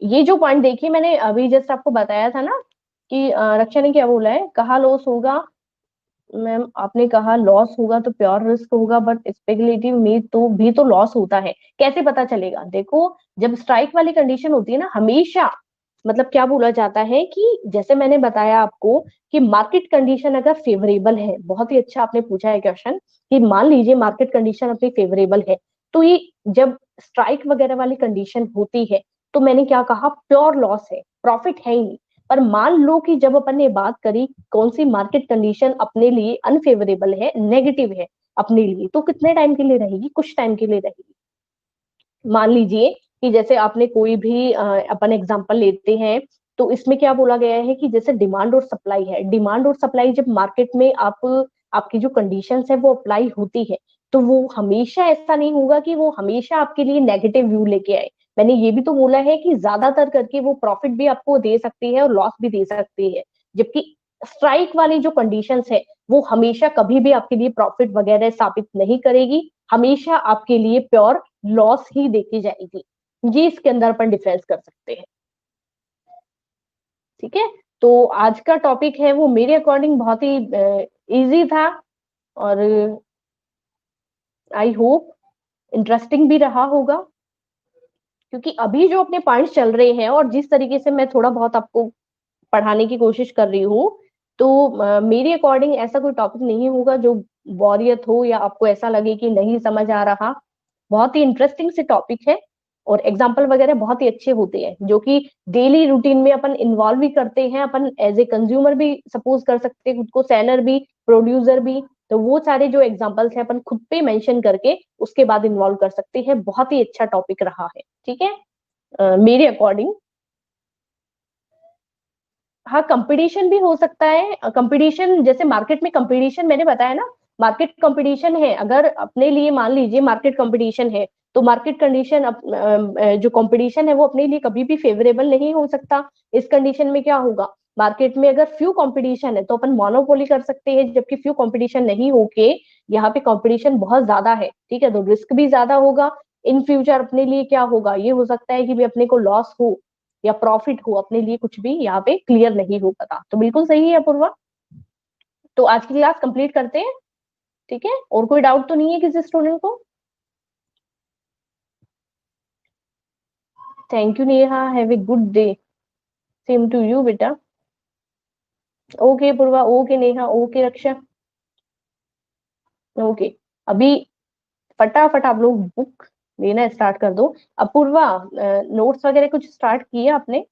ये जो पॉइंट देखिए मैंने अभी जस्ट आपको बताया था ना कि रक्षा ने क्या बोला है, कहा लॉस होगा, मैम आपने कहा लॉस होगा तो प्योर रिस्क होगा, बट स्पेकुलेटिव में तो भी तो लॉस होता है, कैसे पता चलेगा। देखो जब स्ट्राइक वाली कंडीशन होती है ना, हमेशा मतलब क्या बोला जाता है कि जैसे मैंने बताया आपको कि मार्केट कंडीशन अगर फेवरेबल है, बहुत ही अच्छा आपने पूछा है क्वेश्चन कि मान लीजिए मार्केट कंडीशन अपनी फेवरेबल है, तो ये जब स्ट्राइक वगैरह वाली कंडीशन होती है तो मैंने क्या कहा, प्योर लॉस है, प्रॉफिट है ही नहीं। पर मान लो कि जब अपन ने बात करी कौन सी मार्केट कंडीशन अपने लिए अनफेवरेबल है, नेगेटिव है अपने लिए, तो कितने टाइम के लिए रहेगी? कुछ टाइम के लिए रहेगी। मान लीजिए कि जैसे आपने कोई भी अपन एग्जांपल लेते हैं, तो इसमें क्या बोला गया है कि जैसे डिमांड और सप्लाई है, डिमांड और सप्लाई जब मार्केट में आप आपकी जो कंडीशंस है वो अप्लाई होती है, तो वो हमेशा ऐसा नहीं होगा कि वो हमेशा आपके लिए नेगेटिव व्यू लेके आए। मैंने ये भी तो बोला है कि ज्यादातर करके वो प्रॉफिट भी आपको दे सकती है और लॉस भी दे सकती है, जबकि स्ट्राइक वाली जो कंडीशंस है वो हमेशा कभी भी आपके लिए प्रॉफिट वगैरह साबित नहीं करेगी, हमेशा आपके लिए प्योर लॉस ही देखी जाएगी। ये इसके अंदर अपन डिफरेंस कर सकते हैं। ठीक है, तो आज का टॉपिक है वो मेरे अकॉर्डिंग बहुत ही इजी था, और आई होप इंटरेस्टिंग भी रहा होगा, क्योंकि अभी जो अपने पॉइंट्स चल रहे हैं और जिस तरीके से मैं थोड़ा बहुत आपको पढ़ाने की कोशिश कर रही हूँ, तो मेरे अकॉर्डिंग ऐसा कोई टॉपिक नहीं होगा जो बोरियत हो या आपको ऐसा लगे कि नहीं समझ आ रहा। बहुत ही इंटरेस्टिंग से टॉपिक है, और एग्जाम्पल वगैरह बहुत ही अच्छे होते हैं जो कि डेली रूटीन में अपन इन्वॉल्व भी करते हैं। अपन एज ए कंज्यूमर भी सपोज कर सकते हैं खुद को, सेलर भी, प्रोड्यूसर भी, तो वो सारे जो एग्जाम्पल्स हैं अपन खुद पे मेंशन करके उसके बाद इन्वॉल्व कर सकते हैं। बहुत ही अच्छा टॉपिक रहा है, ठीक है, मेरे अकॉर्डिंग। हाँ, कंपटीशन भी हो सकता है। कंपटीशन जैसे मार्केट में कंपटीशन मैंने बताया ना, मार्केट कंपटीशन है, अगर अपने लिए मान लीजिए मार्केट कंपटीशन है, तो मार्केट कंडीशन जो कंपटीशन है वो अपने लिए कभी भी फेवरेबल नहीं हो सकता। इस कंडीशन में क्या होगा, मार्केट में अगर फ्यू कंपटीशन है तो अपन मोनोपोली कर सकते हैं, जबकि फ्यू कंपटीशन नहीं होके यहाँ पे कंपटीशन बहुत ज्यादा है, ठीक है, तो रिस्क भी ज्यादा होगा। इन फ्यूचर अपने लिए क्या होगा, ये हो सकता है कि भी अपने को लॉस हो या प्रॉफिट हो, अपने लिए कुछ भी यहाँ पे क्लियर नहीं हो पता। तो बिल्कुल सही है अपूर्वा, तो आज की क्लास कंप्लीट करते हैं। ठीक है, और कोई डाउट तो नहीं है किसी स्टूडेंट को? Thank you Neha, have a good day. Same to you बेटा। Okay Purva, okay Neha, okay Raksha, okay. अभी फटाफट आप लोग बुक लेना स्टार्ट कर दो। अपूर्वा, नोट्स वगैरह कुछ स्टार्ट किए आपने?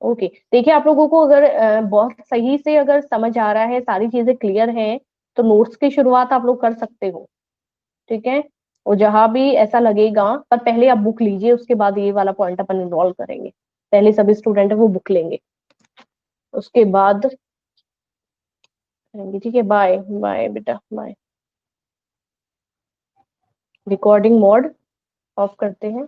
ओके, देखिए आप लोगों को अगर बहुत सही से अगर समझ आ रहा है, सारी चीजें क्लियर हैं, तो नोट्स की शुरुआत आप लोग कर सकते हो। ठीक है, और जहां भी ऐसा लगेगा, पर पहले आप बुक लीजिए, उसके बाद ये वाला पॉइंट अपन इन्वॉल्व करेंगे। पहले सभी स्टूडेंट है वो बुक लेंगे, उसके बाद करेंगे। ठीक है, बाय बाय बेटा, बाय। रिकॉर्डिंग मोड ऑफ करते हैं।